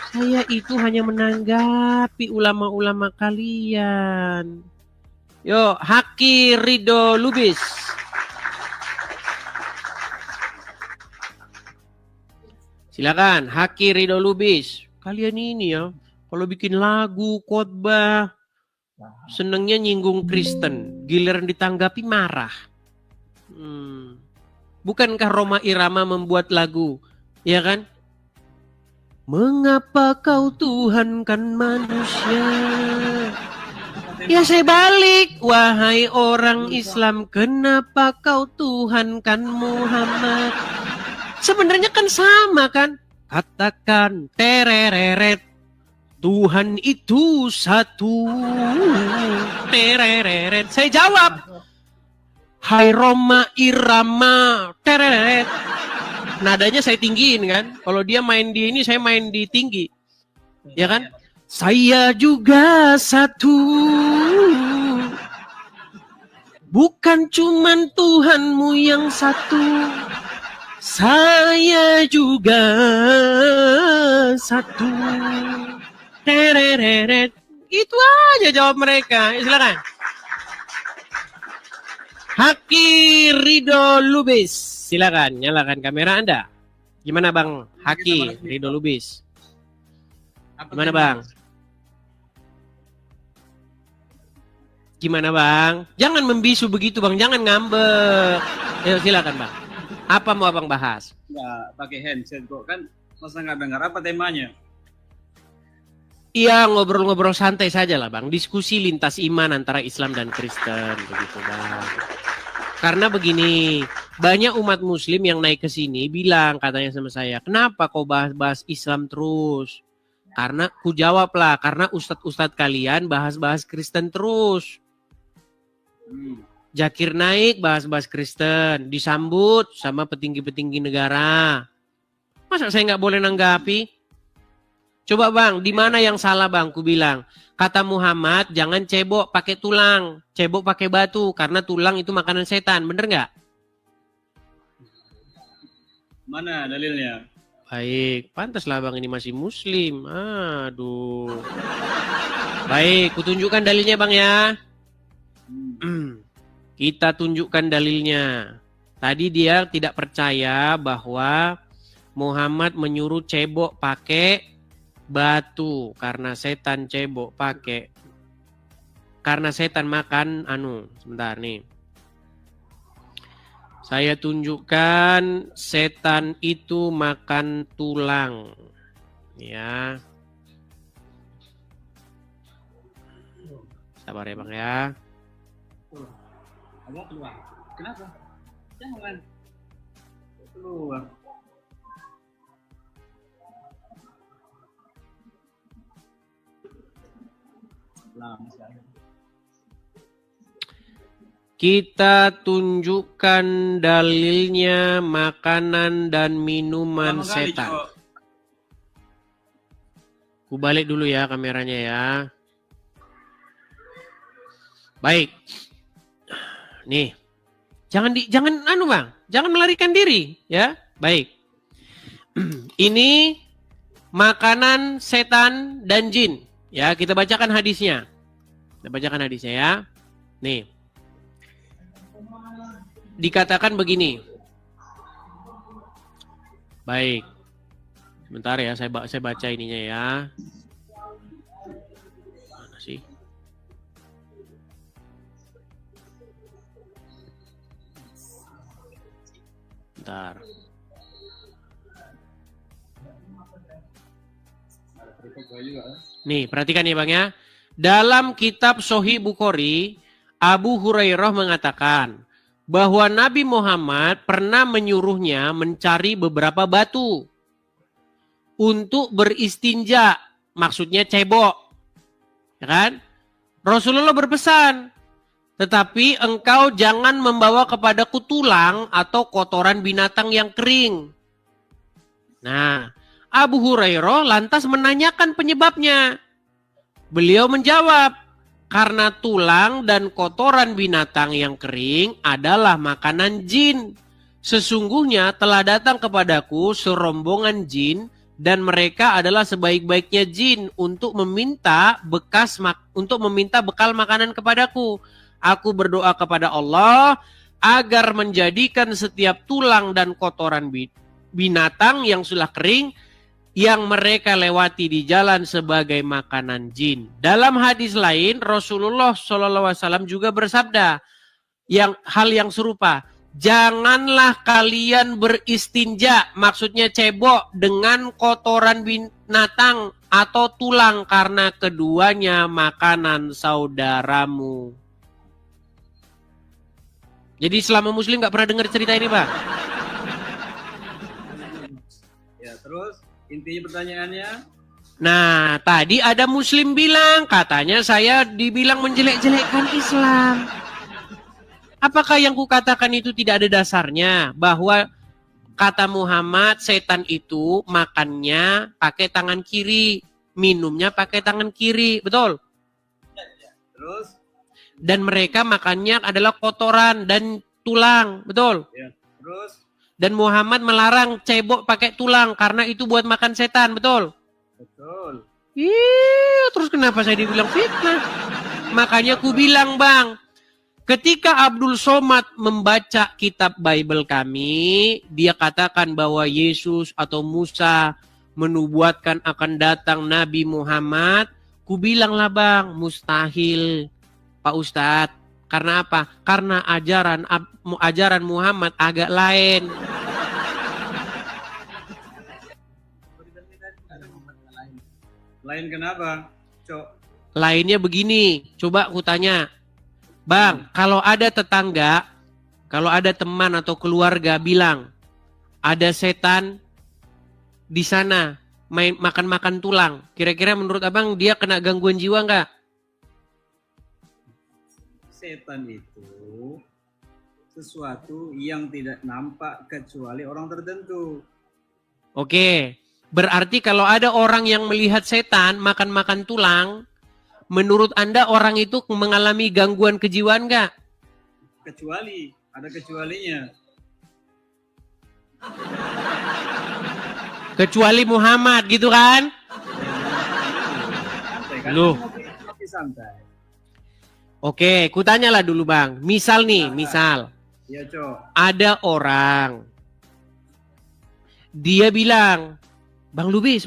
Saya itu hanya menanggapi ulama-ulama kalian. Yo, Haki Ridho Lubis. Silakan, Haki Ridho Lubis. Kalian ini ya, kalau bikin lagu, khotbah, senengnya nyinggung Kristen, giliran ditanggapi marah. Bukankah Roma Irama membuat lagu, ya kan? Mengapa kau Tuhankan manusia? Ya saya balik, wahai orang Islam, kenapa kau Tuhankan Muhammad? Sebenarnya kan sama kan? Katakan tereret, Tuhan itu satu. Tereret. Saya jawab, hai Roma Irama, tereret. Nadanya saya tinggiin kan. Kalau dia main di ini, saya main di tinggi. Ya kan? Saya juga satu. Bukan cuman Tuhanmu yang satu. Saya juga satu. Tereret. Itu aja jawab mereka. Silakan. Haki Ridho Lubis. Silakan, nyalakan kamera Anda. Gimana Bang Haki Ridho Lubis? Gimana Bang? Gimana Bang? Jangan membisu begitu Bang, jangan ngambek. Ayo silakan Bang. Apa mau Abang bahas? Ya, pakai handset kok kan masa nggak dengar apa temanya? Iya, ngobrol-ngobrol santai saja lah Bang. Diskusi lintas iman antara Islam dan Kristen begitu Bang. Karena begini, banyak umat muslim yang naik ke sini bilang katanya sama saya, kenapa kau bahas-bahas Islam terus? Karena ku jawab lah, karena ustadz-ustadz kalian bahas-bahas Kristen terus. Zakir naik bahas-bahas Kristen, disambut sama petinggi-petinggi negara. Masa saya nggak boleh nanggapi? Coba Bang, di mana yang salah Bang? Ku bilang, kata Muhammad, jangan cebok pakai tulang, cebok pakai batu, karena tulang itu makanan setan, bener nggak? Mana dalilnya? Baik, pantaslah Bang ini masih muslim. Aduh. Baik, kutunjukkan dalilnya Bang ya. Kita tunjukkan dalilnya. Tadi dia tidak percaya bahwa Muhammad menyuruh cebok pakai batu karena setan cebok pakai, karena setan makan sebentar nih, saya tunjukkan setan itu makan tulang ya, sabar ya Bang ya. Agak keluar. Kenapa? Jangan keluar. Kita tunjukkan dalilnya makanan dan minuman setan. Ku balik dulu ya kameranya ya. Baik. Nih. Jangan Bang, jangan melarikan diri ya. Baik. Ini makanan setan dan jin. Ya, kita bacakan hadisnya. Kita bacakan hadisnya ya. Nih. Dikatakan begini. Baik. Sebentar ya, saya baca ininya ya. Mana sih? Bentar. Nih, perhatikan ya Bang ya. Dalam kitab Sahih Bukhari, Abu Hurairah mengatakan bahwa Nabi Muhammad pernah menyuruhnya mencari beberapa batu untuk beristinja, maksudnya cebok. Ya kan? Rasulullah berpesan, tetapi engkau jangan membawa kepadaku tulang atau kotoran binatang yang kering. Nah, Abu Hurairah lantas menanyakan penyebabnya. Beliau menjawab, karena tulang dan kotoran binatang yang kering adalah makanan jin. Sesungguhnya telah datang kepadaku serombongan jin dan mereka adalah sebaik-baiknya jin untuk meminta bekal makanan kepadaku. Aku berdoa kepada Allah agar menjadikan setiap tulang dan kotoran binatang yang sudah kering yang mereka lewati di jalan sebagai makanan jin. Dalam hadis lain, Rasulullah SAW juga bersabda hal yang serupa. Janganlah kalian beristinja, maksudnya cebok, dengan kotoran binatang atau tulang karena keduanya makanan saudaramu. Jadi selama Muslim nggak pernah dengar cerita ini, Pak? Ya, terus intinya pertanyaannya? Nah, tadi ada Muslim bilang, katanya saya dibilang menjelek-jelekkan Islam. Apakah yang kukatakan itu tidak ada dasarnya? Bahwa kata Muhammad, setan itu makannya pakai tangan kiri, minumnya pakai tangan kiri, betul? Terus? Dan mereka makannya adalah kotoran dan tulang, betul? Ya, terus? Dan Muhammad melarang cebok pakai tulang karena itu buat makan setan, betul? Betul. Iya, terus kenapa saya dibilang fitnah? Makanya ku bilang, Bang, ketika Abdul Somad membaca kitab Bible kami, dia katakan bahwa Yesus atau Musa menubuatkan akan datang Nabi Muhammad. Ku bilanglah, Bang, mustahil, Pak Ustadz. Karena apa? Karena ajaran Muhammad agak lain. Lain kenapa? Cok. Lainnya begini, coba aku tanya. Bang, kalau ada tetangga, kalau ada teman atau keluarga bilang, ada setan di sana, makan-makan tulang. Kira-kira menurut abang dia kena gangguan jiwa nggak? Setan itu sesuatu yang tidak nampak kecuali orang tertentu. Oke, berarti kalau ada orang yang melihat setan makan-makan tulang, menurut Anda orang itu mengalami gangguan kejiwaan nggak? Kecuali, ada kecualinya. Kecuali Muhammad gitu kan? Santai kan? Loh. Tapi santai. Oke, kutanyalah dulu Bang. Misal nih, misal. Iya, Cok. Ada orang. Dia bilang, Bang Lubis,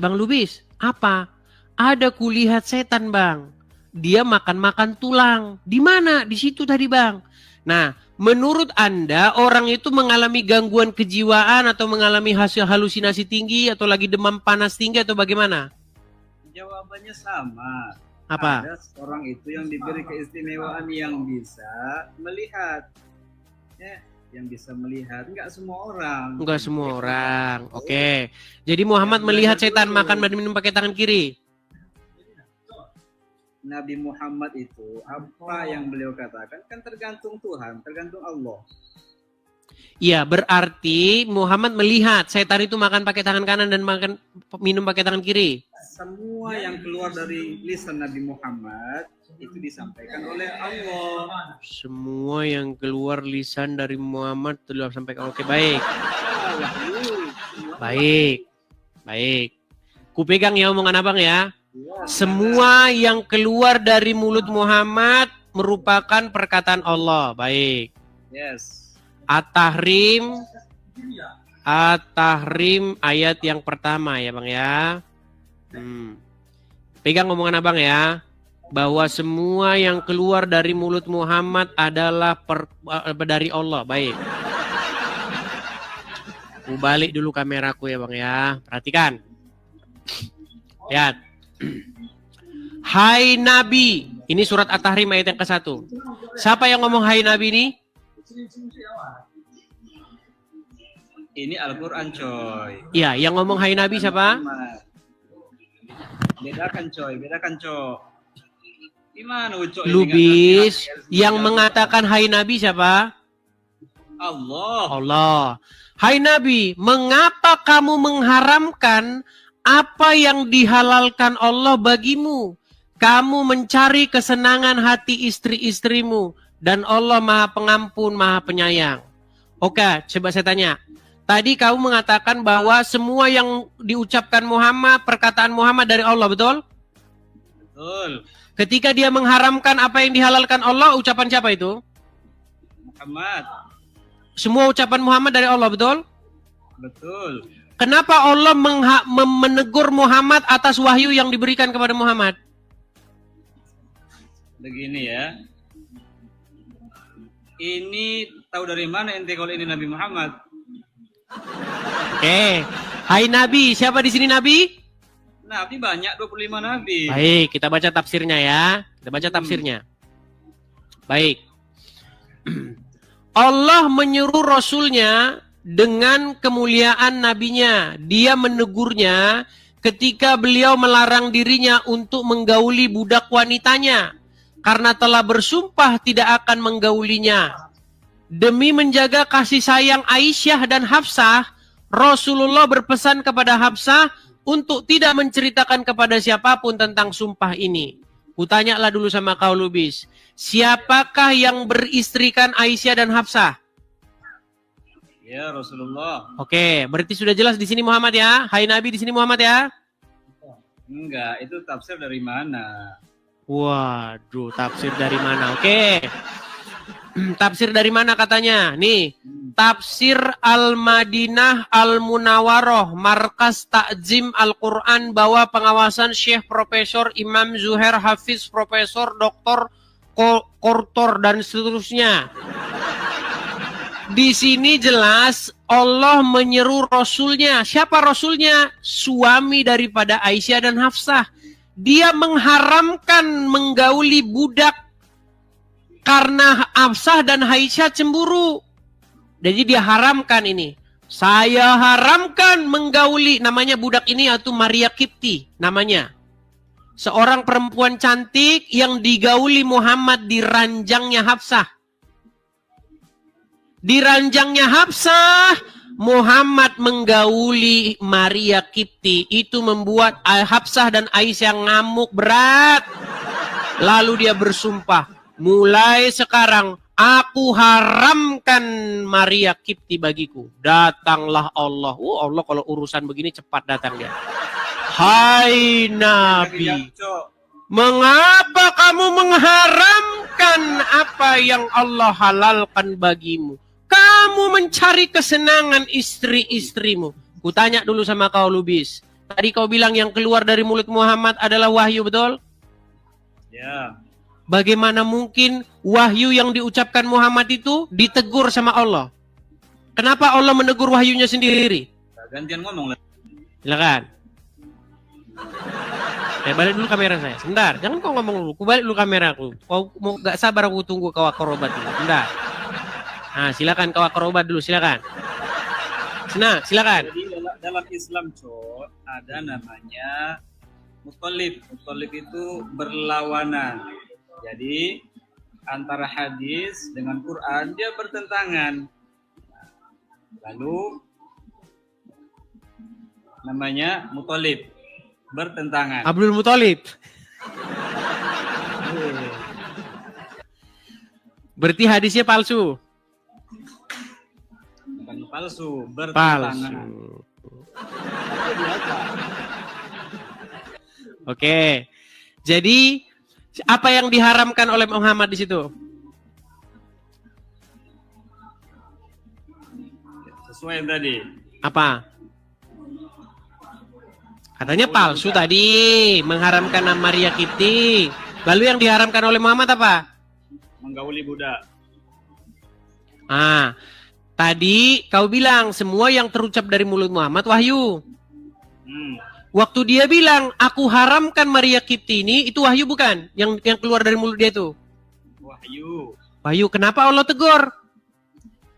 apa? Ada kulihat setan, Bang. Dia makan-makan tulang. Di mana? Di situ tadi, Bang. Nah, menurut Anda orang itu mengalami gangguan kejiwaan atau mengalami hasil halusinasi tinggi atau lagi demam panas tinggi atau bagaimana? Jawabannya sama. Apa? Ada orang itu yang diberi keistimewaan yang bisa melihat. Ya, yang bisa melihat. Enggak semua orang. Enggak semua orang. Oke. Jadi Muhammad melihat setan makan dan minum pakai tangan kiri. Nabi Muhammad itu apa yang beliau katakan kan tergantung Tuhan, tergantung Allah. Iya, berarti Muhammad melihat setan itu makan pakai tangan kanan dan minum pakai tangan kiri. Semua yang keluar dari lisan Nabi Muhammad itu disampaikan oleh Allah. Semua yang keluar lisan dari Muhammad telah sampaikan. Oke, baik. Baik. Kupegang ya omongan abang ya. Semua yang keluar dari mulut Muhammad merupakan perkataan Allah. Baik. Yes. At-Tahrim ayat yang pertama ya Bang ya. Pegang omongan abang ya. Bahwa semua yang keluar dari mulut Muhammad adalah dari Allah. Baik. Balik dulu kameraku ya Bang ya. Perhatikan. Lihat. Hai Nabi. Ini surat At-Tahrim ayat yang ke-1. Siapa yang ngomong hai Nabi ini? Ini Al-Quran coy. Iya, yang ngomong hai Nabi siapa? Bedakan coy. Gimana Ucok? Lubis. Yang mengatakan hai Nabi siapa? Allah. Hai Nabi, mengapa kamu mengharamkan apa yang dihalalkan Allah bagimu? Kamu mencari kesenangan hati istri-istrimu. Dan Allah Maha Pengampun, Maha Penyayang. Oke, coba saya tanya. Tadi kamu mengatakan bahwa semua yang diucapkan Muhammad, perkataan Muhammad dari Allah, betul? Betul. Ketika dia mengharamkan apa yang dihalalkan Allah, ucapan siapa itu? Muhammad. Semua ucapan Muhammad dari Allah, betul? Betul. Kenapa Allah menegur Muhammad atas wahyu yang diberikan kepada Muhammad? Begini ya. Ini tahu dari mana ente kalau ini Nabi Muhammad? Hai Nabi, siapa di sini Nabi? Nabi banyak, 25 Nabi. Baik, kita baca tafsirnya ya. Kita baca tafsirnya. Baik. Allah menyuruh Rasulnya dengan kemuliaan nabinya. Dia menegurnya ketika beliau melarang dirinya untuk menggauli budak wanitanya. Karena telah bersumpah tidak akan menggaulinya. Demi menjaga kasih sayang Aisyah dan Hafsah, Rasulullah berpesan kepada Hafsah untuk tidak menceritakan kepada siapapun tentang sumpah ini. Kutanyalah dulu sama kau Lubis. Siapakah yang beristrikan Aisyah dan Hafsah? Ya Rasulullah. Oke, berarti sudah jelas di sini Muhammad ya. Hai Nabi, di sini Muhammad ya. Enggak, itu tafsir dari mana? Waduh, tafsir dari mana? Oke. Tafsir dari mana katanya? Nih, Tafsir Al-Madinah Al-Munawwaroh, Markas Takzim Al-Quran, bawah pengawasan Syekh Profesor Imam Zuhair Hafiz, Profesor Dr. Kortor dan seterusnya. Di sini jelas Allah menyeru Rasulnya. Siapa Rasulnya? Suami daripada Aisyah dan Hafsah. Dia mengharamkan menggauli budak karena Hafsah dan Aisyah cemburu. Jadi dia haramkan ini. Saya haramkan menggauli, namanya budak ini yaitu Maria Kipti namanya. Seorang perempuan cantik yang digauli Muhammad di ranjangnya Hafsah. Di ranjangnya Hafsah, Muhammad menggauli Maria Kipti. Itu membuat Hafsah dan Aisyah ngamuk berat. Lalu dia bersumpah, mulai sekarang aku haramkan Maria Kipti bagiku. Datanglah Allah. Allah kalau urusan begini cepat datang dia. Hai Nabi, mengapa kamu mengharamkan apa yang Allah halalkan bagimu? Kamu mencari kesenangan istri-istrimu. Kutanya dulu sama kau Lubis. Tadi kau bilang yang keluar dari mulut Muhammad adalah wahyu, betul? Ya. Bagaimana mungkin wahyu yang diucapkan Muhammad itu ditegur sama Allah? Kenapa Allah menegur wahyunya sendiri? Gantian ngomong lah. Silakan. Balik dulu kamera saya. Sebentar, jangan kau ngomong dulu. Ku balik dulu kameraku. Kau mau gak sabar aku tunggu kau akrobat dulu. Sebentar. Nah, silakan kau akrobat dulu, silakan. Senang, silakan. Jadi dalam Islam, ada namanya muthalib. Muthalib itu berlawanan. Jadi antara hadis dengan Quran dia bertentangan. Lalu namanya muthalib, bertentangan. Abdul Muthalib. Berarti hadisnya palsu. Bukan palsu, bertentangan. Palsu. Oke. Jadi apa yang diharamkan oleh Muhammad di situ? Sesuai yang tadi. Apa? Katanya palsu tadi, mengharamkan Maria Kipti. Lalu yang diharamkan oleh Muhammad apa? Menggauli budak. Ah, tadi kau bilang semua yang terucap dari mulut Muhammad wahyu. Waktu dia bilang aku haramkan Maria Kipti ini, itu wahyu bukan? Yang keluar dari mulut dia itu? Wahyu. Wahyu, kenapa Allah tegur?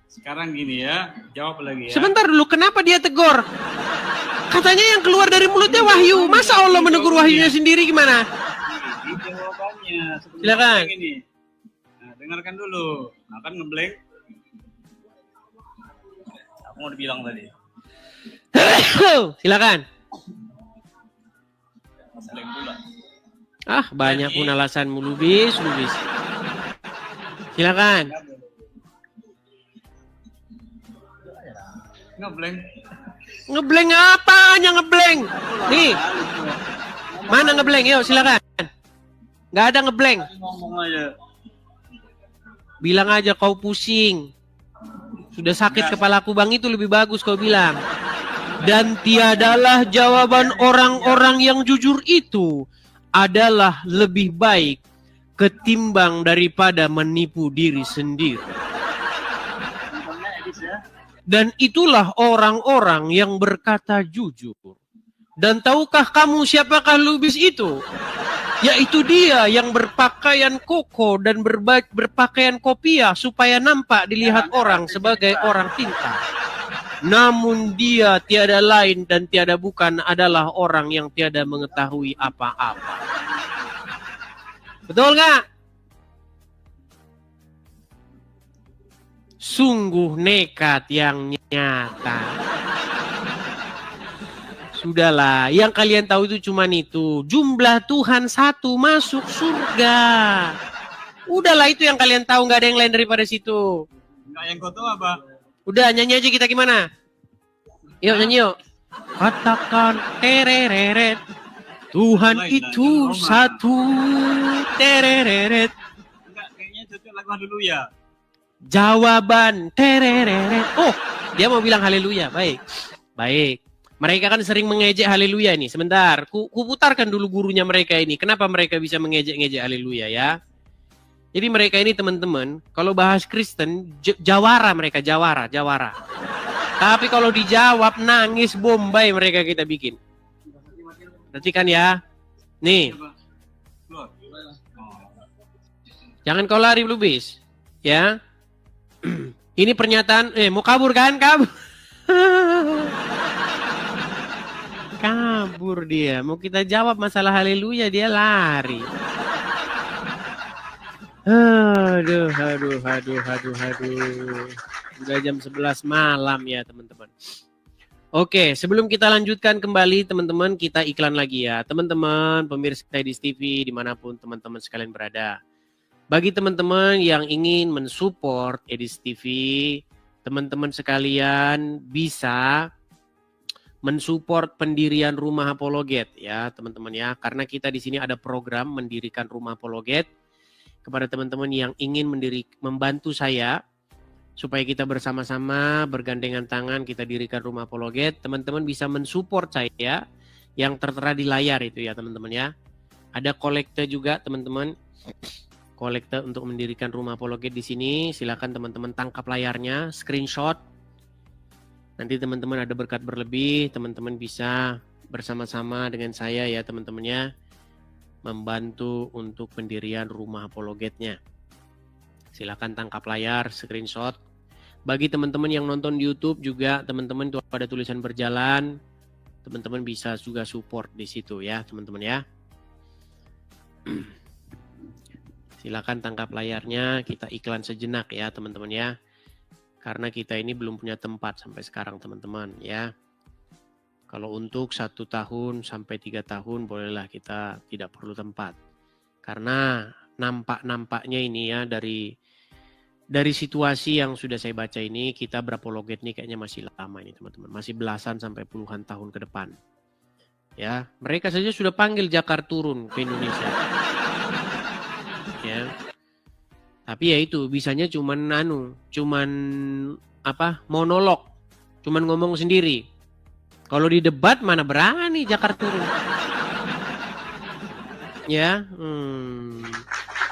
Sekarang gini ya, jawab lagi ya. Sebentar dulu, kenapa dia tegur? Katanya yang keluar dari mulutnya wahyu. Masa Allah menegur wahyunya sendiri gimana? Ini jawabannya. Silakan. Ini. Nah, dengarkan dulu. Akan ngeblank. Aku mau dibilang tadi. Silakan. Saling pula. Ah, banyak pun alasanmu Lubis. Silakan. Ngeblank. Ngeblank apanya ngeblank? Nih, mana ngeblank? Yuk silakan. Nggak ada ngeblank. Ngomong aja. Bilang aja kau pusing. Sudah sakit kepalaku bang, itu lebih bagus kau bilang. Dan tiadalah jawaban orang-orang yang jujur itu adalah lebih baik ketimbang daripada menipu diri sendiri. Dan itulah orang-orang yang berkata jujur. Dan tahukah kamu siapakah Lubis itu? Yaitu dia yang berpakaian koko dan berpakaian kopiah supaya nampak dilihat orang sebagai orang pintar. Namun dia tiada lain dan tiada bukan adalah orang yang tiada mengetahui apa-apa. Betul nggak? Sungguh nekat yang nyata. Sudahlah, yang kalian tahu itu cuman itu. Jumlah Tuhan satu masuk surga. Udahlah itu yang kalian tahu, nggak ada yang lain daripada situ. Enggak yang kau tahu apa? Udah nyanyi aja kita gimana? Yuk nyanyi yuk. Katakan tereret. Tuhan itu satu. Tereret. Enggak, kayaknya cocok lagu haleluya. Jawaban tereret. Oh, dia mau bilang haleluya. Baik. Baik. Mereka kan sering mengejek haleluya nih. Sebentar, ku putarkan dulu gurunya mereka ini. Kenapa mereka bisa mengejek-ngejek haleluya ya? Jadi mereka ini teman-teman, kalau bahas Kristen, jawara mereka, jawara. Tapi kalau dijawab, nangis bombay mereka kita bikin. Perhatikan ya. Nih. Jangan kau lari, Lubis. Ya. Ini pernyataan, mau kabur kan? Kabur. Kabur dia. Mau kita jawab masalah haleluya, dia lari. Aduh. Udah jam 11 malam ya teman-teman. Oke, sebelum kita lanjutkan kembali teman-teman, kita iklan lagi ya. Teman-teman, pemirsa Edis TV dimanapun teman-teman sekalian berada. Bagi teman-teman yang ingin mensupport Edis TV, teman-teman sekalian bisa mensupport pendirian Rumah Apologet ya teman-teman ya. Karena kita di sini ada program mendirikan Rumah Apologet. Kepada teman-teman yang ingin membantu saya supaya kita bersama-sama bergandengan tangan kita dirikan Rumah Apologet, teman-teman bisa mensupport saya yang tertera di layar itu ya teman-teman ya. Ada kolekte juga teman-teman, kolekte untuk mendirikan Rumah Apologet di sini. Silakan teman-teman tangkap layarnya, screenshot. Nanti teman-teman ada berkat berlebih, teman-teman bisa bersama-sama dengan saya ya teman-teman ya, membantu untuk pendirian Rumah Apologetnya. Silakan tangkap layar, screenshot. Bagi teman-teman yang nonton di YouTube juga, teman-teman itu ada tulisan berjalan. Teman-teman bisa juga support di situ ya, teman-teman ya. Silakan tangkap layarnya, kita iklan sejenak ya, teman-teman ya. Karena kita ini belum punya tempat sampai sekarang, teman-teman ya. Kalau untuk 1 tahun sampai 3 tahun bolehlah kita tidak perlu tempat. Karena nampaknya ini ya dari situasi yang sudah saya baca ini, kita berapologet ini kayaknya masih lama ini teman-teman. Masih belasan sampai puluhan tahun ke depan. Ya, mereka saja sudah panggil Jakarta turun ke Indonesia. Ya. Tapi ya itu bisanya cuman monolog. Cuman ngomong sendiri. Kalau di debat mana berani Jakarta turun. Ya,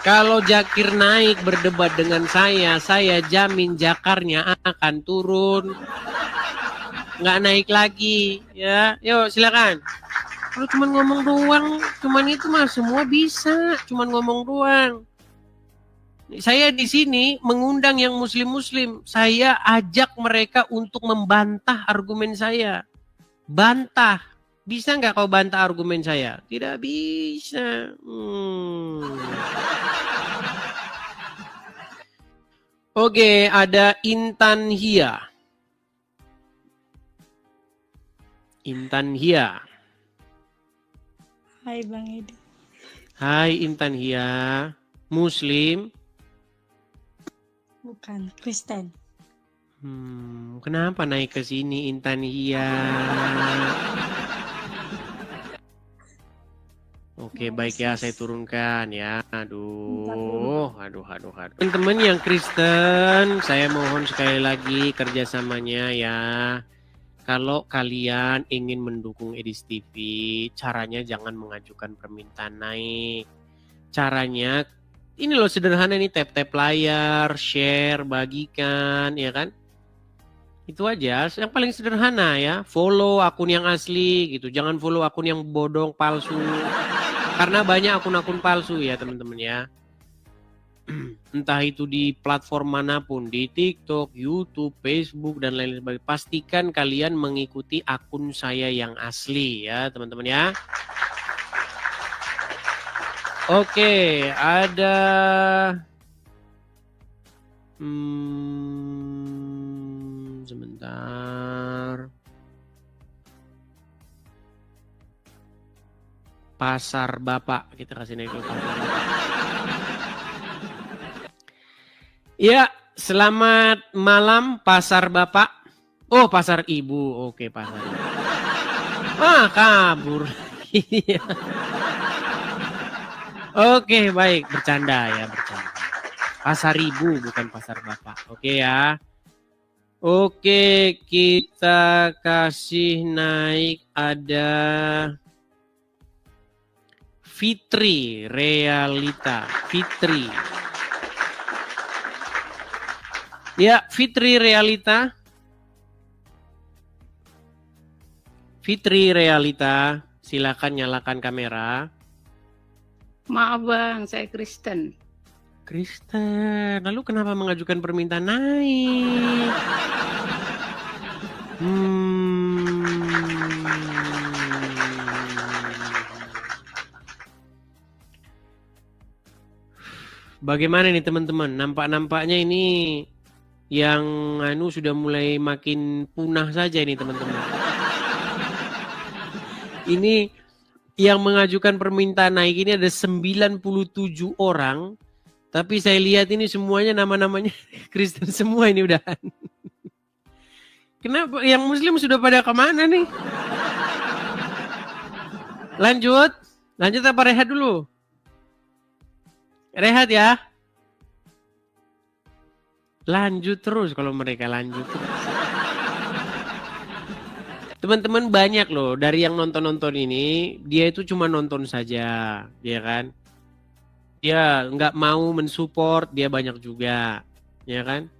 kalau Jakir naik berdebat dengan saya jamin Jakarnya akan turun. Nggak naik lagi, ya. Yuk silakan. Kalau cuma ngomong doang, cuman itu mah semua bisa, cuman ngomong doang. Saya di sini mengundang yang muslim-muslim, saya ajak mereka untuk membantah argumen saya. Bantah. Bisa nggak kau bantah argumen saya? Tidak bisa. Oke, ada Intan Hia. Intan Hia. Hai Bang Edi. Hai Intan Hia. Muslim? Bukan, Kristen. Kenapa naik ke sini Intan Hia? Oke, baik ya, saya turunkan ya. Aduh. Teman-teman yang Kristen, saya mohon sekali lagi kerjasamanya ya. Kalau kalian ingin mendukung Edis TV, caranya jangan mengajukan permintaan naik. Caranya, ini loh sederhana nih, tap-tap layar, share, bagikan, ya kan? Itu aja, yang paling sederhana ya. Follow akun yang asli gitu, jangan follow akun yang bodong, palsu. Karena banyak akun-akun palsu ya teman-teman ya. Entah itu di platform manapun, di TikTok, YouTube, Facebook, dan lain sebagainya. Pastikan kalian mengikuti akun saya yang asli ya teman-teman ya. Oke, ada... sebentar. Pasar Bapak, kita kasih naik dulu. Ya, selamat malam Pasar Bapak. Oh, Pasar Ibu. Oke, Pasar Ibu. Kabur. Oke, baik. Bercanda ya, bercanda. Pasar Ibu, bukan Pasar Bapak. Oke ya. Oke, kita kasih naik ada... Fitri Realita. Fitri. Ya, Fitri Realita. Fitri Realita, silakan nyalakan kamera. Maaf Bang, saya Kristen. Kristen, lalu kenapa mengajukan permintaan naik? Bagaimana nih teman-teman? Nampak-nampaknya ini yang sudah mulai makin punah saja ini teman-teman. Ini yang mengajukan permintaan naik ini ada 97 orang. Tapi saya lihat ini semuanya nama-namanya Kristen semua ini udah. Kenapa yang Muslim sudah pada kemana nih? Lanjut apa rehat dulu? Rehat ya. Lanjut terus kalau mereka lanjut terus. Teman-teman banyak loh dari yang nonton-nonton ini, dia itu cuma nonton saja, ya kan? Dia nggak mau mensupport, dia banyak juga, ya kan?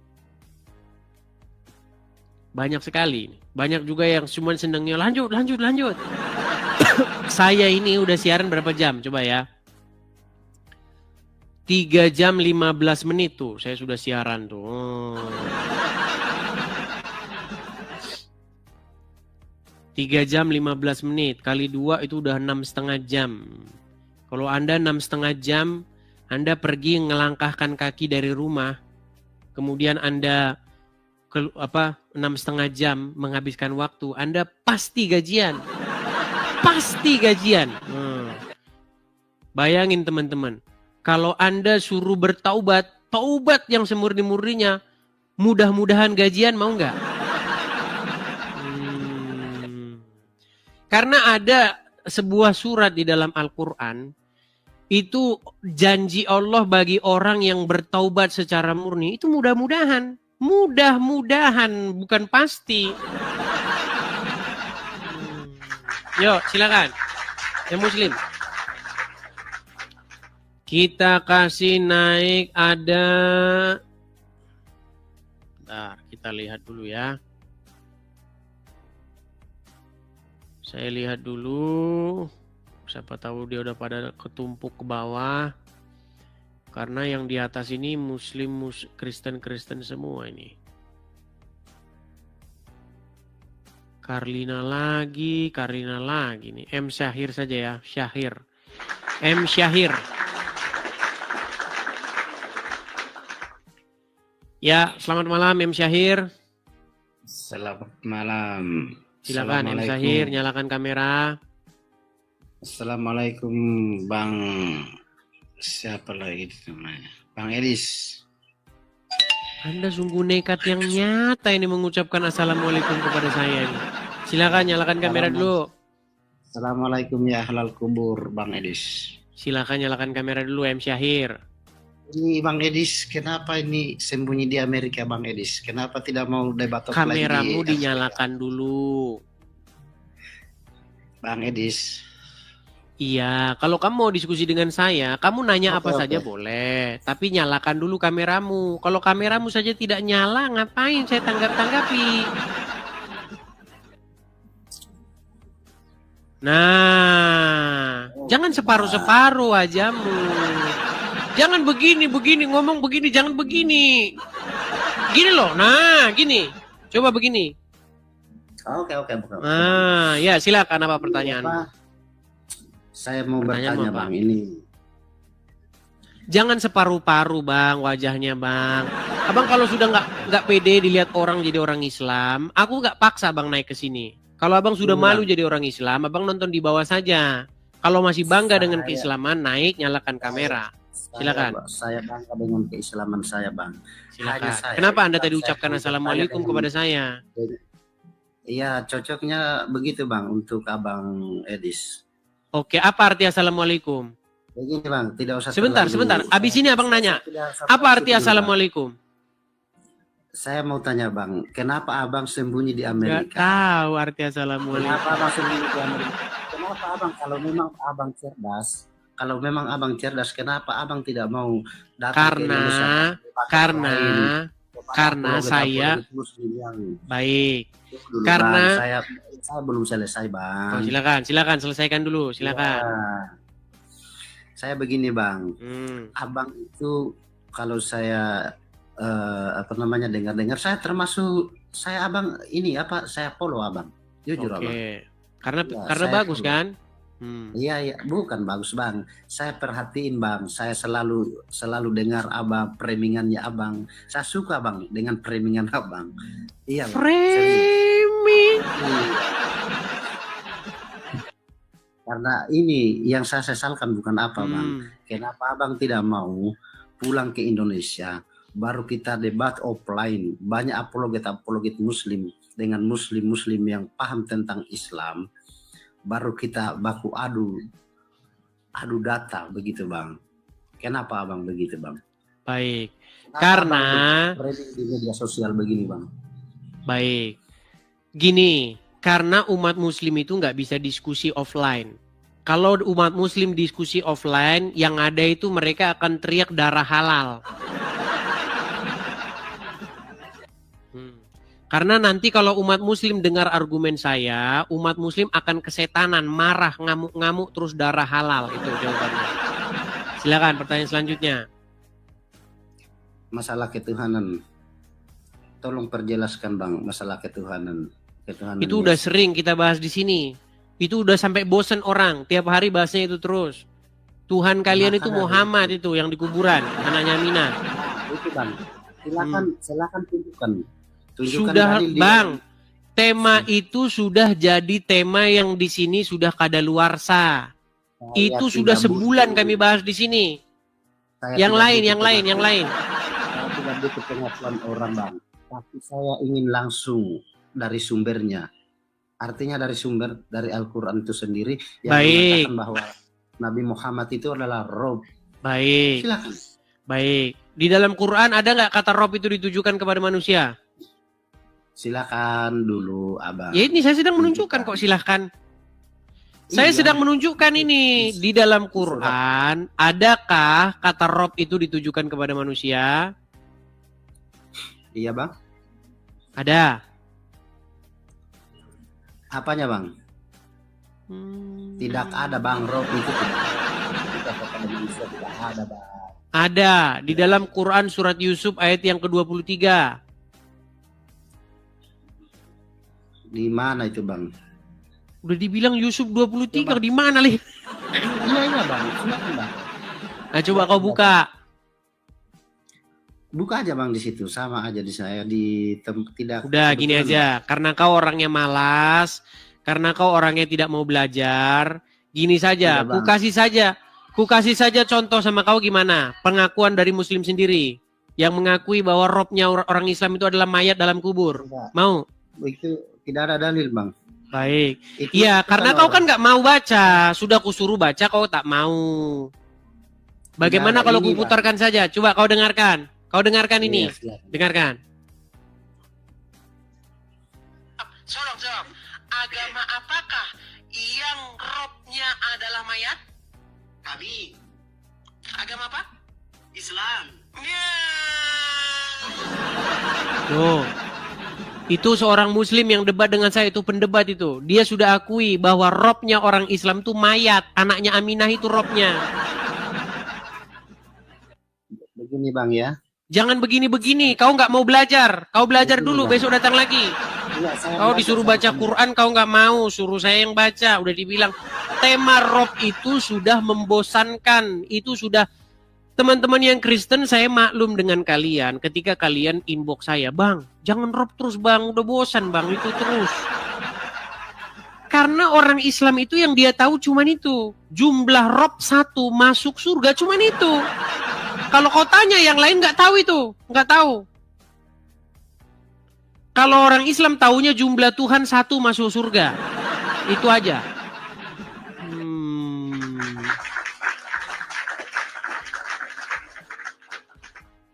Banyak sekali. Banyak juga yang cuma senengnya lanjut. Saya ini udah siaran berapa jam? Coba ya. 3 jam 15 menit tuh saya sudah siaran tuh. 3 jam 15 menit kali 2 itu udah 6,5 jam. Kalau Anda 6,5 jam, Anda pergi ngelangkahkan kaki dari rumah, kemudian Anda 6,5 jam menghabiskan waktu, Anda pasti gajian. Pasti gajian. Bayangin teman-teman. Kalau Anda suruh bertaubat, taubat yang semurni-murninya, mudah-mudahan gajian, mau nggak? Karena ada sebuah surat di dalam Al-Quran, itu janji Allah bagi orang yang bertaubat secara murni, itu mudah-mudahan. Mudah-mudahan, bukan pasti. Yuk, silakan. Yang Muslim. Kita kasih naik ada... Bentar, kita lihat dulu ya. Saya lihat dulu. Siapa tahu dia udah pada ketumpuk ke bawah. Karena yang di atas ini Muslim, Kristen semua ini. Karlina lagi nih. M Syahir saja ya, Syahir. M Syahir. Ya, selamat malam M Syahir. Selamat malam. Silakan M Syahir, nyalakan kamera. Assalamualaikum Bang. Siapa lagi namanya? Bang Edis. Anda sungguh nekat yang nyata ini mengucapkan assalamualaikum kepada saya ini. Silakan nyalakan kamera dulu. Assalamualaikum ya ahlal kubur, Bang Edis. Silakan nyalakan kamera dulu, M. Syahir. Ini Bang Edis, kenapa ini sembunyi di Amerika, Bang Edis? Kenapa tidak mau debat offline Kameramu di dinyalakan dulu. Bang Edis? Iya, kalau kamu mau diskusi dengan saya, kamu nanya apa Oke. saja boleh. Tapi nyalakan dulu kameramu. Kalau kameramu saja tidak nyala, ngapain saya tanggap-tanggapi? Nah, jangan separuh-separuh ajamu. Jangan begini, ngomong begini, jangan begini. Gini loh, nah gini. Coba begini. Oke, bukan. Nah, ya silakan apa pertanyaan? Apa? Saya mau Pertanyaan bertanya, apa? Bang, ini. Jangan separuh-paruh bang, wajahnya bang. Abang kalau sudah nggak pede dilihat orang jadi orang Islam, aku nggak paksa bang naik ke sini. Kalau abang sudah Iya. malu jadi orang Islam, abang nonton di bawah saja. Kalau masih bangga dengan Saya- keislaman, naik nyalakan kamera. Silakan. Saya bangga dengan keislaman saya, Bang. Silakan. Hanya saya- Kenapa anda tadi saya ucapkan bertanya assalamualaikum dengan- kepada saya? Iya, cocoknya begitu, Bang, untuk Abang Edis. Oke, apa arti assalamualaikum? Begini, Bang, tidak usah Sebentar. Abis ini abang nanya, apa arti assalamualaikum? Saya mau tanya, Bang, kenapa Abang sembunyi di Nggak Amerika? tahu arti assalamualaikum. Kenapa Abang sembunyi di Amerika? Kenapa Abang kalau memang Abang cerdas, kenapa Abang tidak mau datang ke Indonesia? Karena saya baik. Dulu, karena- Bang, saya belum selesai, Bang. Oh, silakan selesaikan dulu, silakan. Ya. Saya begini, Bang. Abang itu kalau saya dengar-dengar, saya Abang ini saya follow Abang. Jujur, Abang. Oke. Karena Ya, karena saya bagus follow. kan? Iya, bukan bagus, Bang. Saya perhatiin, Bang. Saya selalu dengar Abang, premingannya Abang. Saya suka, Bang, dengan premingan Abang. Iya, Bang. Framing. Iya. Karena ini yang saya sesalkan bukan apa, Bang. Kenapa Abang tidak mau pulang ke Indonesia, baru kita debat offline. Banyak apologet Muslim dengan Muslim yang paham tentang Islam, baru kita baku adu data begitu, Bang. Kenapa Abang begitu, Bang? Baik. Kenapa Karena Abang trading di media sosial begini, Bang? baik. Gini, karena umat muslim itu nggak bisa diskusi offline. Kalau umat muslim diskusi offline, yang ada itu mereka akan teriak darah halal. Karena nanti kalau umat muslim dengar argumen saya, umat muslim akan kesetanan, marah, ngamuk-ngamuk, terus darah halal. Itu jawabannya. Silakan pertanyaan selanjutnya. Masalah ketuhanan. Tolong perjelaskan, Bang, masalah ketuhanan. Itu udah sering kita bahas di sini. Itu udah sampai bosen orang. Tiap hari bahasnya itu terus. Tuhan kalian itu Muhammad itu yang di kuburan, anaknya Aminah. Itu, Bang. Silakan tunjukkan. Sudah, Bang. Tema itu sudah jadi tema yang di sini sudah kadaluarsa. Itu sudah sebulan kami bahas di sini. Yang lain. Saya tidak butuh pengakuan orang, Bang. Tapi saya ingin langsung dari sumbernya. Artinya dari Al-Quran itu sendiri yang mengatakan bahwa Nabi Muhammad itu adalah Rob. Baik. Silakan. Baik. Di dalam Quran ada nggak kata Rob itu ditujukan kepada manusia? Silakan dulu, Abang. Ya ini saya sedang menunjukkan kok, silahkan. Saya sedang menunjukkan ini. Di dalam Quran, adakah kata Rob itu ditujukan kepada manusia? Iya, Bang. Ada. Apanya, Bang? Tidak ada, Bang. Rob itu tidak kepada manusia, tidak ada, Bang. Ada. Di dalam Quran surat Yusuf ayat yang ke-23. Di mana itu, Bang? Udah dibilang Yusuf 23, di mana, Lih? Iya, Bang. Silakan, Bang. Nah, coba kau buka. Buka aja, Bang, di situ. Sama aja di saya tidak. Udah gini aja, karena kau orangnya malas, karena kau orangnya tidak mau belajar, gini saja, Iya, ku kasih saja contoh sama kau gimana, pengakuan dari Muslim sendiri. yang mengakui bahwa robnya orang Islam itu adalah mayat dalam kubur? Tidak. Mau? Itu tidak ada dalil, Bang. Baik. Itu Iya, karena kau kan orang. nggak mau baca. Sudah kusuruh baca, kau tak mau. Bagaimana Tidak, kalau ini, kuputarkan saja? Coba kau dengarkan. Kau dengarkan ini. Iya, silakan. Dengarkan. Jawab. Agama apakah yang robnya adalah mayat? Kami Agama apa? Islam. Tuh. Itu seorang muslim yang debat dengan saya, itu pendebat itu. Dia sudah akui bahwa robnya orang Islam itu mayat. Anaknya Aminah itu robnya. Begini, Bang, ya. Jangan begini-begini. Kau nggak mau belajar. Kau belajar dulu, besok datang lagi. Iya, saya Kau belajar disuruh sama baca kamu. Quran, kau nggak mau. Suruh saya yang baca. Udah dibilang. Tema rob itu sudah membosankan. Itu sudah... Teman-teman yang Kristen, saya maklum dengan kalian. Ketika kalian inbox saya, Bang, jangan rob terus, Bang. Udah bosan, Bang. Itu terus. Karena orang Islam itu yang dia tahu cuman itu. Jumlah rob 1 masuk surga cuman itu. Kalau kau tanya yang lain nggak tahu itu. Nggak tahu. Kalau orang Islam taunya jumlah Tuhan 1 masuk surga. Itu aja.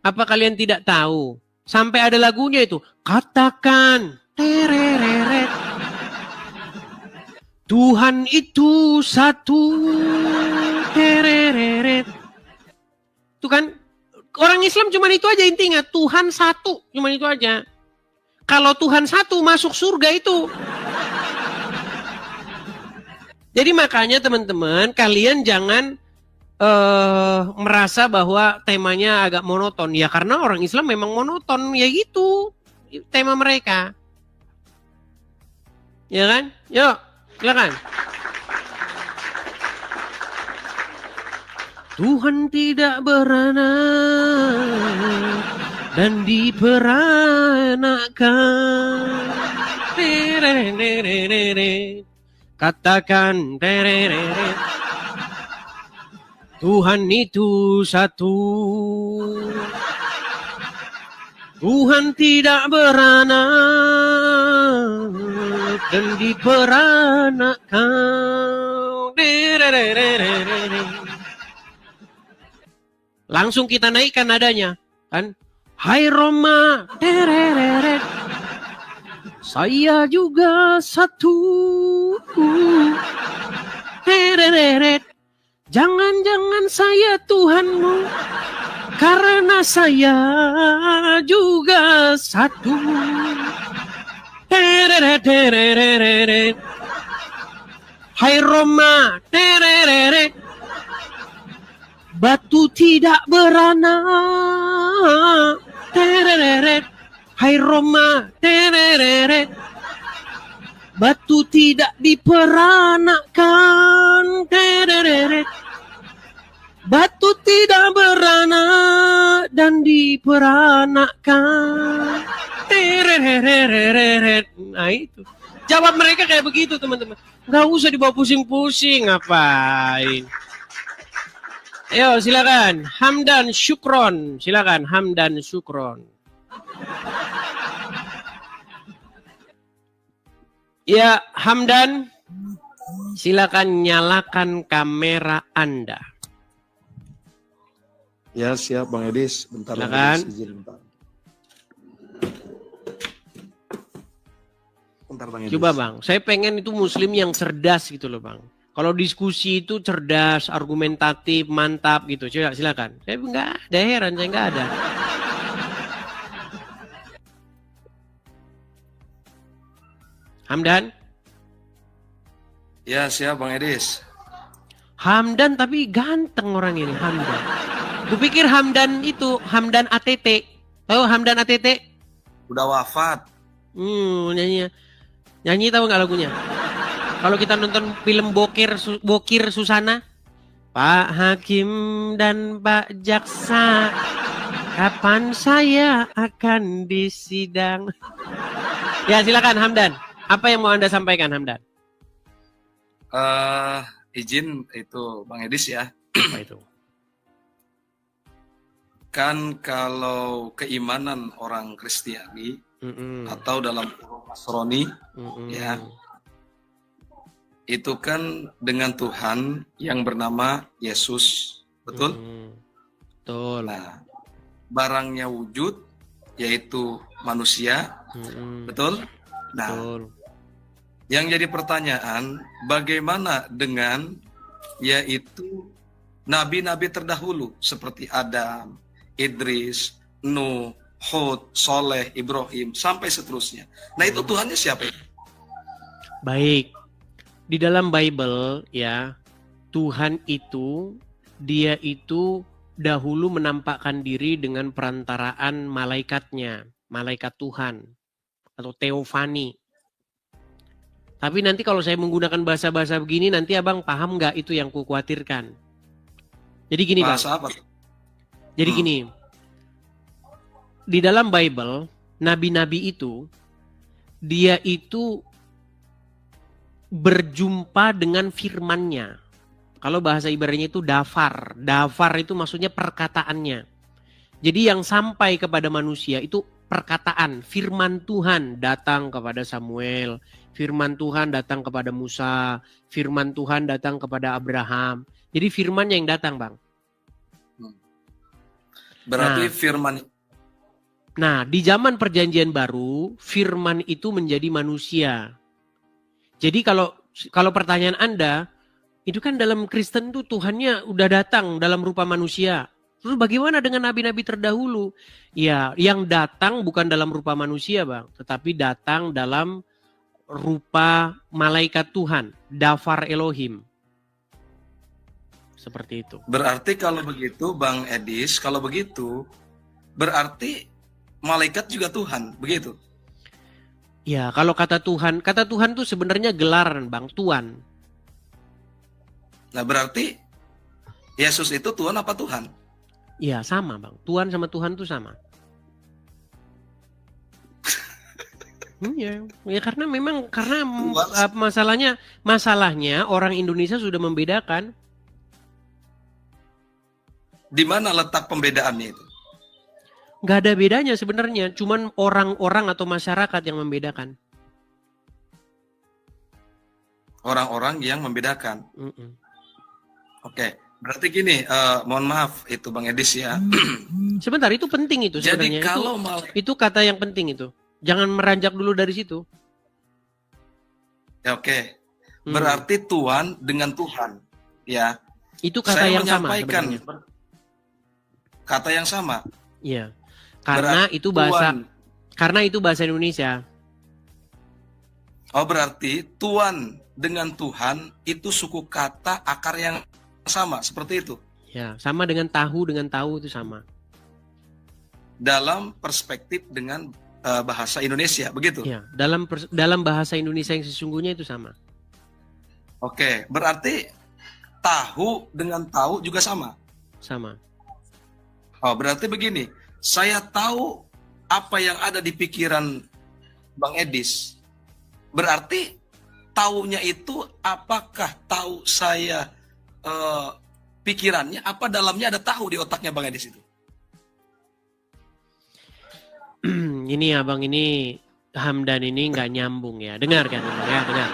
Apa kalian tidak tahu? Sampai ada lagunya itu. Katakan. Tereret. Tuhan itu 1. Tereret. Itu kan. Orang Islam cuma itu aja intinya. Tuhan 1. Cuma itu aja. Kalau Tuhan 1 masuk surga itu. Jadi makanya teman-teman. Kalian jangan. Merasa bahwa temanya agak monoton. Ya karena orang Islam memang monoton. Ya gitu tema mereka. Ya kan? Yuk silakan. Tuhan tidak beranak dan diperanakkan. Katakan Tuhan itu 1. Tuhan tidak beranak dan diperanakkan. Langsung kita naikkan nadanya, kan? Hai Roma, saya juga 1. Jangan-jangan saya Tuhanmu, karena saya juga 1. Hai Roma, batu tidak beranak. Hai Roma, batu tidak diperanakkan. Batu tidak beranak dan diperanakkan. Nah itu. Jawab mereka kayak begitu teman-teman. Gak usah dibawa pusing-pusing. Ngapain? Ayo silakan. Hamdan Syukron. Silakan Hamdan Syukron. Ya Hamdan. Silakan nyalakan kamera Anda. Ya siap Bang Edis, bentar Silakan. lagi izin bentar. Bentar Bang Edis. Coba Bang, saya pengen itu muslim yang cerdas gitu loh Bang. Kalau diskusi itu cerdas, argumentatif, mantap gitu. Coba silakan. Saya enggak ada, heran saya enggak ada. Hamdan? Ya siap Bang Edis. Hamdan tapi ganteng orang ini, Hamdan. Kupikir Hamdan itu, Hamdan ATT. Tahu Hamdan ATT? Udah wafat. Nyanyi tahu nggak lagunya? Kalau kita nonton film Bokir Susana, Pak Hakim dan Pak Jaksa, kapan saya akan disidang? Ya silakan Hamdan. Apa yang mau Anda sampaikan Hamdan? Izin itu Bang Edis ya. Apa itu? Kan kalau keimanan orang Kristiani atau dalam Nasrani, ya, itu kan dengan Tuhan yang bernama Yesus, betul? Betul. Nah, barangnya wujud yaitu manusia, betul? Nah, Betul. yang jadi pertanyaan, bagaimana dengan yaitu nabi-nabi terdahulu seperti Adam, Idris, Nuh, Hud, Soleh, Ibrahim, sampai seterusnya. Nah, itu Tuhannya siapa? Baik. Di dalam Bible ya, Tuhan itu dia itu dahulu menampakkan diri dengan perantaraan malaikatnya, malaikat Tuhan atau teofani. Tapi nanti kalau saya menggunakan bahasa-bahasa begini nanti abang paham nggak itu yang kukhawatirkan. Jadi gini bang. Bahasa apa? Jadi gini. Di dalam Bible nabi-nabi itu dia itu berjumpa dengan firman-Nya. Kalau bahasa ibaratnya itu dafar. Dafar itu maksudnya perkataannya. Jadi yang sampai kepada manusia itu perkataan. Firman Tuhan datang kepada Samuel. Firman Tuhan datang kepada Musa. Firman Tuhan datang kepada Abraham. Jadi firman yang datang bang. Berarti firman. Nah di zaman perjanjian baru firman itu menjadi manusia. Jadi kalau pertanyaan Anda, itu kan dalam Kristen tuh Tuhannya udah datang dalam rupa manusia. Terus bagaimana dengan nabi-nabi terdahulu? Ya, yang datang bukan dalam rupa manusia, Bang, tetapi datang dalam rupa malaikat Tuhan, Dafar Elohim. Seperti itu. Berarti kalau begitu, Bang Edis, kalau begitu, berarti malaikat juga Tuhan, begitu? Ya, kalau kata Tuhan tuh sebenarnya gelaran, Bang, Tuhan. Nah, berarti Yesus itu Tuhan apa Tuhan? Ya, sama, Bang. Tuhan sama Tuhan tuh sama. Ya karena masalahnya orang Indonesia sudah membedakan. Di mana letak pembedaannya itu? Nggak ada bedanya sebenarnya, cuman orang-orang atau masyarakat yang membedakan. Orang-orang yang membedakan. Oke, berarti gini, mohon maaf itu Bang Edis ya. Sebentar, itu penting itu sebenarnya. Jadi kalau itu kata yang penting itu. Jangan meranjak dulu dari situ. Ya, oke. Berarti Tuhan dengan Tuhan, ya. Itu kata Saya yang sama menyampaikan sebenarnya. kata yang sama. Iya. Karena Berarti itu bahasa Tuhan. Karena itu bahasa Indonesia. Oh, berarti Tuhan dengan Tuhan itu suku kata akar yang sama, seperti itu. Ya, sama dengan tahu itu sama. Dalam perspektif dengan bahasa Indonesia, begitu? Ya, dalam bahasa Indonesia yang sesungguhnya itu sama. Oke, berarti tahu dengan tahu juga sama. Sama. Oh, berarti begini, saya tahu apa yang ada di pikiran Bang Edis. Berarti taunya itu apakah tahu saya pikirannya, apa dalamnya ada tahu di otaknya Bang Edis itu? Ini abang ini Hamdan ini nggak nyambung ya. Dengar kan ya, dengar.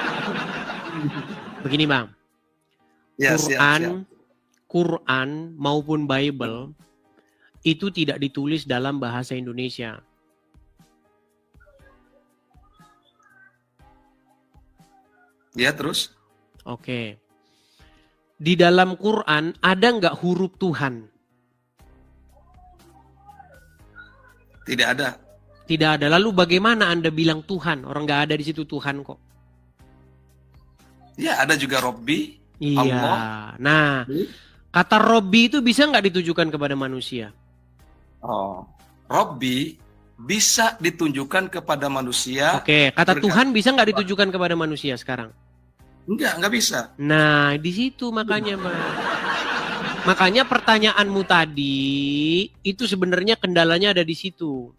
Begini bang, Ya, Quran maupun Bible itu tidak ditulis dalam bahasa Indonesia. Ya, terus? Oke. Di dalam Quran ada nggak huruf Tuhan? Tidak ada. Tidak ada. Lalu bagaimana Anda bilang Tuhan? Orang nggak ada di situ Tuhan kok. Ya, ada juga Robbi. Iya. Allah. Nah, kata Robbi itu bisa nggak ditujukan kepada manusia? Oh, Robbi bisa ditunjukkan kepada manusia. Oke, kata Tuhan bisa nggak ditujukan kepada manusia sekarang? Enggak bisa. Nah, di situ makanya, Bang. Makanya pertanyaanmu tadi itu sebenarnya kendalanya ada di situ.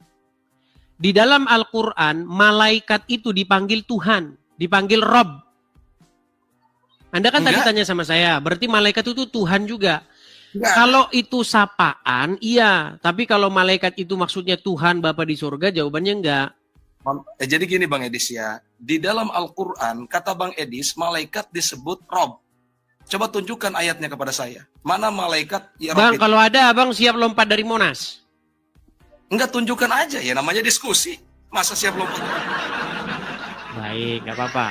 Di dalam Al-Quran, malaikat itu dipanggil Tuhan, dipanggil Rob. Anda kan tadi tanya sama saya, berarti malaikat itu Tuhan juga. Enggak. Kalau itu sapaan, iya. Tapi kalau malaikat itu maksudnya Tuhan Bapa di surga, jawabannya enggak. Jadi gini Bang Edis ya, di dalam Al-Quran kata Bang Edis malaikat disebut Rob. Coba tunjukkan ayatnya kepada saya. Mana malaikat ya Rob Bang, itu? kalau ada abang siap lompat dari Monas. Enggak, tunjukkan aja ya, namanya diskusi. Masa siap lompat? Baik, nggak apa-apa.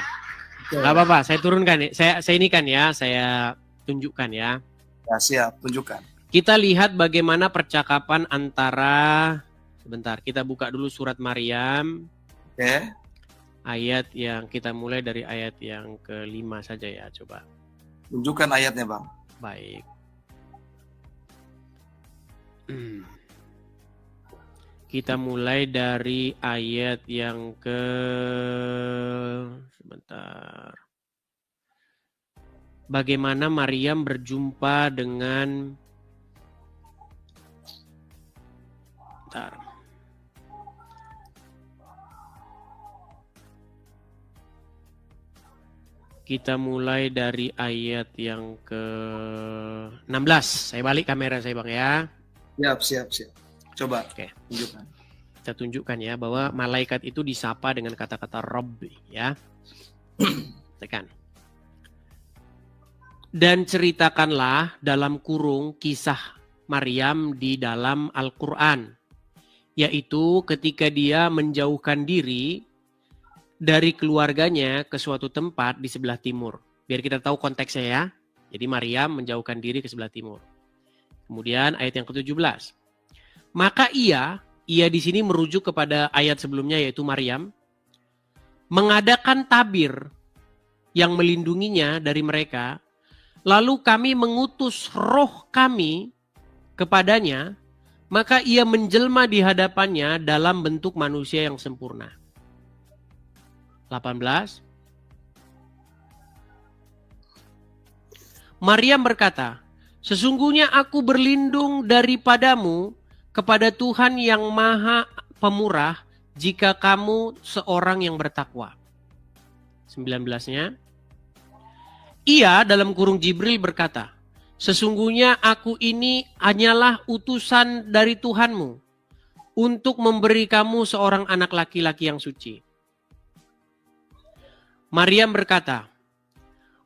Nggak apa-apa, saya turunkan ya. Saya ini kan ya, saya tunjukkan ya. Ya siap, tunjukkan. Kita lihat bagaimana percakapan antara, sebentar, kita buka dulu surat Maryam. Oke. Ayat yang kita mulai dari ayat yang ke-5 saja ya, coba. Tunjukkan ayatnya Bang. Baik. Kita mulai dari ayat yang sebentar. Bagaimana Maryam berjumpa dengan bentar. Kita mulai dari ayat yang ke-16. Saya balik kamera saya Bang ya. Siap. Coba. Oke. Tunjukkan. Kita tunjukkan ya bahwa malaikat itu disapa dengan kata-kata Rabb ya. Tekan. Dan ceritakanlah dalam kurung kisah Maryam di dalam Al-Quran. Yaitu ketika dia menjauhkan diri dari keluarganya ke suatu tempat di sebelah timur. Biar kita tahu konteksnya ya. Jadi Maryam menjauhkan diri ke sebelah timur. Kemudian ayat yang ke-17. Maka ia di sini merujuk kepada ayat sebelumnya yaitu Maryam. Mengadakan tabir yang melindunginya dari mereka. Lalu kami mengutus roh kami kepadanya. Maka ia menjelma di hadapannya dalam bentuk manusia yang sempurna. 18. Maryam berkata, sesungguhnya aku berlindung daripadamu kepada Tuhan yang Maha Pemurah jika kamu seorang yang bertakwa. 19-nya. Ia dalam kurung Jibril berkata, sesungguhnya aku ini hanyalah utusan dari Tuhanmu untuk memberi kamu seorang anak laki-laki yang suci. Maryam berkata,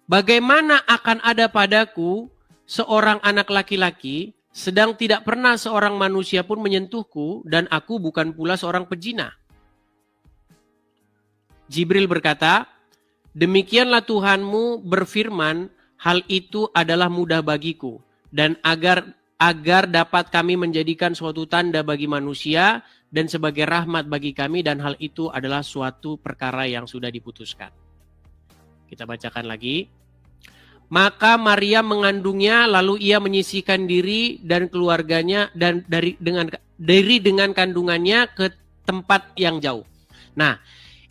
bagaimana akan ada padaku seorang anak laki-laki, sedang tidak pernah seorang manusia pun menyentuhku, dan aku bukan pula seorang pezina. Jibril berkata, demikianlah Tuhanmu berfirman, hal itu adalah mudah bagiku, dan agar dapat kami menjadikan suatu tanda bagi manusia, dan sebagai rahmat bagi kami, dan hal itu adalah suatu perkara yang sudah diputuskan. Kita bacakan lagi. Maka Maryam mengandungnya, lalu ia menyisihkan diri dan keluarganya dan dari dengan kandungannya ke tempat yang jauh. Nah,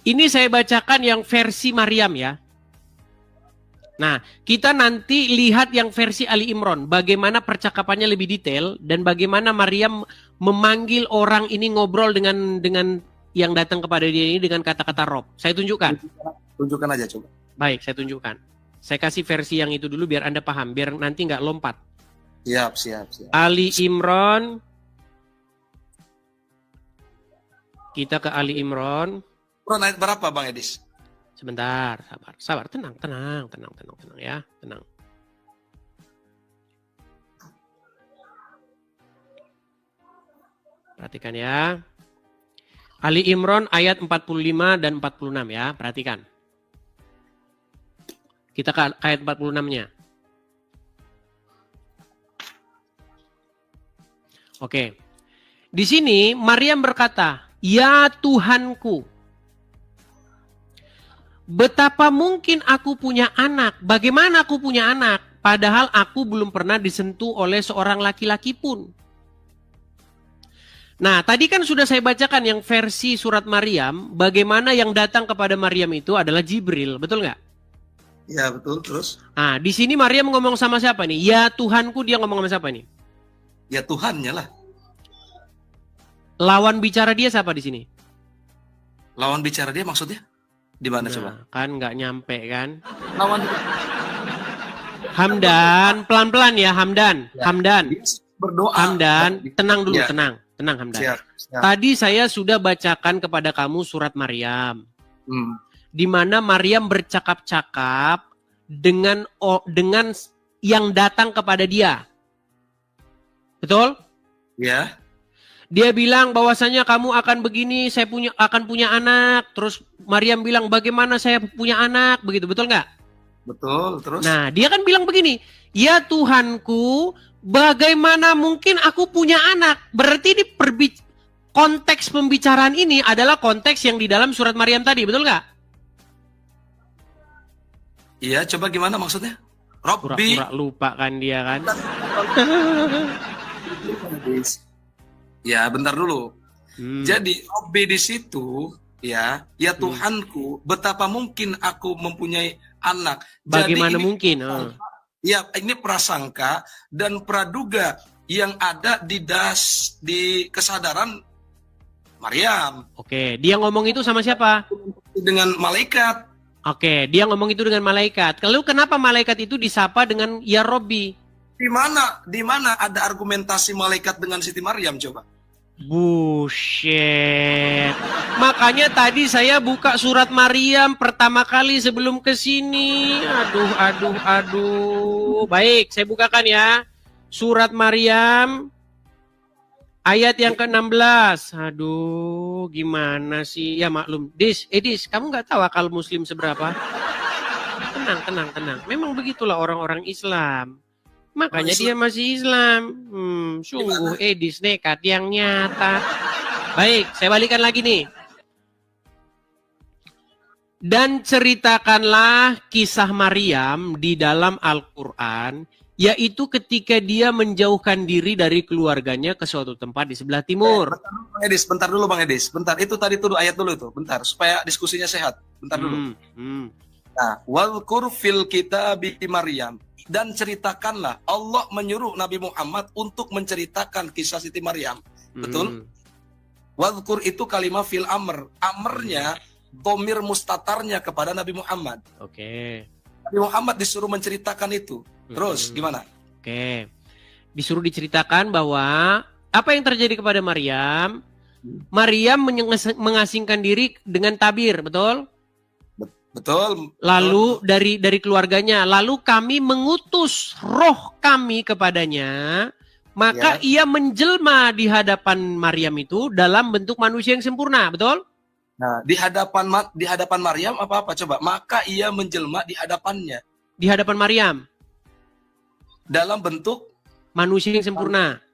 ini saya bacakan yang versi Maryam ya. Nah, kita nanti lihat yang versi Ali Imran, bagaimana percakapannya lebih detail dan bagaimana Maryam memanggil orang ini ngobrol dengan yang datang kepada dia ini dengan kata-kata Rob. Saya tunjukkan. Tunjukkan aja coba. Baik, saya tunjukkan. Saya kasih versi yang itu dulu biar Anda paham, biar nanti nggak lompat. Siap. Ali Imran. Kita ke Ali Imran. Quran ayat berapa Bang Edis? Sebentar, sabar. Tenang ya, tenang. Perhatikan ya. Ali Imran ayat 45 dan 46 ya, perhatikan. Kita ke ayat 46-nya. Oke. Di sini Maryam berkata, "Ya Tuhanku, betapa mungkin aku punya anak? Bagaimana aku punya anak? Padahal aku belum pernah disentuh oleh seorang laki-laki pun." Nah, tadi kan sudah saya bacakan yang versi surat Maryam, bagaimana yang datang kepada Maryam itu adalah Jibril, betul nggak? Ya betul, terus? Nah, di sini Maryam ngomong sama siapa nih? Ya Tuhanku, dia ngomong sama siapa nih? Ya Tuhannya lah. Lawan bicara dia siapa di sini? Lawan bicara dia maksudnya? Di mana coba? Kan nggak nyampe kan? Lawan Hamdan, pelan-pelan ya Hamdan. Ya. Hamdan. Dia berdoa. Hamdan, tenang dulu, Ya. tenang Hamdan. Siap, siap. Tadi saya sudah bacakan kepada kamu surat Maryam, di mana Maryam bercakap-cakap dengan yang datang kepada dia. Betul? Ya. Dia bilang bahwasanya kamu akan begini, saya akan punya anak. Terus Maryam bilang bagaimana saya punya anak, begitu, betul nggak? Betul, terus? Nah, dia kan bilang begini, ya Tuhanku, bagaimana mungkin aku punya anak? Berarti di konteks pembicaraan ini adalah konteks yang di dalam surat Maryam tadi, betul nggak? Iya, coba gimana maksudnya? Robbi. Pura-pura lupa kan dia kan? Ya, bentar dulu. Hmm. Jadi Robbi di situ, ya Tuhanku, betapa mungkin aku mempunyai anak. Bagaimana Jadi ini, mungkin? ya, ini prasangka dan praduga yang ada di kesadaran Maryam Oke, dia ngomong itu sama siapa? dengan malaikat. Oke, dia ngomong itu dengan malaikat. Lalu kenapa malaikat itu disapa dengan ya Robbi? Di mana ada argumentasi malaikat dengan Siti Maryam coba? Bullshit. Makanya tadi saya buka surat Maryam pertama kali sebelum ke sini. Aduh. Baik, saya bukakan ya. Surat Maryam ayat yang ke-16. Aduh, gimana sih? Ya maklum. Dis, kamu nggak tahu akal muslim seberapa? Tenang. Memang begitulah orang-orang Islam. Makanya dia masih Islam. Sungguh Edis nekat yang nyata. Baik, saya balikan lagi nih. Dan ceritakanlah kisah Maryam di dalam Al-Quran, yaitu ketika dia menjauhkan diri dari keluarganya ke suatu tempat di sebelah timur. Bentar dulu Bang Edis. Bentar, itu tadi tuh ayat dulu itu. Bentar, supaya diskusinya sehat. Bentar dulu. Nah, walkur fil kitabi Maryam. Dan ceritakanlah, Allah menyuruh Nabi Muhammad untuk menceritakan kisah Siti Maryam. Betul? Wadhkur itu kalimat fil amr. Amrnya, domir mustatarnya kepada Nabi Muhammad. Oke. Nabi Muhammad disuruh menceritakan itu. Terus, gimana? Oke. Disuruh diceritakan bahwa apa yang terjadi kepada Maryam. Maryam mengasingkan diri dengan tabir, betul? Betul. Lalu dari keluarganya, lalu kami mengutus roh kami kepadanya, maka ia menjelma di hadapan Maryam itu dalam bentuk manusia yang sempurna, betul? Nah, di hadapan Maryam apa coba? Maka ia menjelma di hadapannya. Di hadapan Maryam. Dalam bentuk manusia yang sempurna.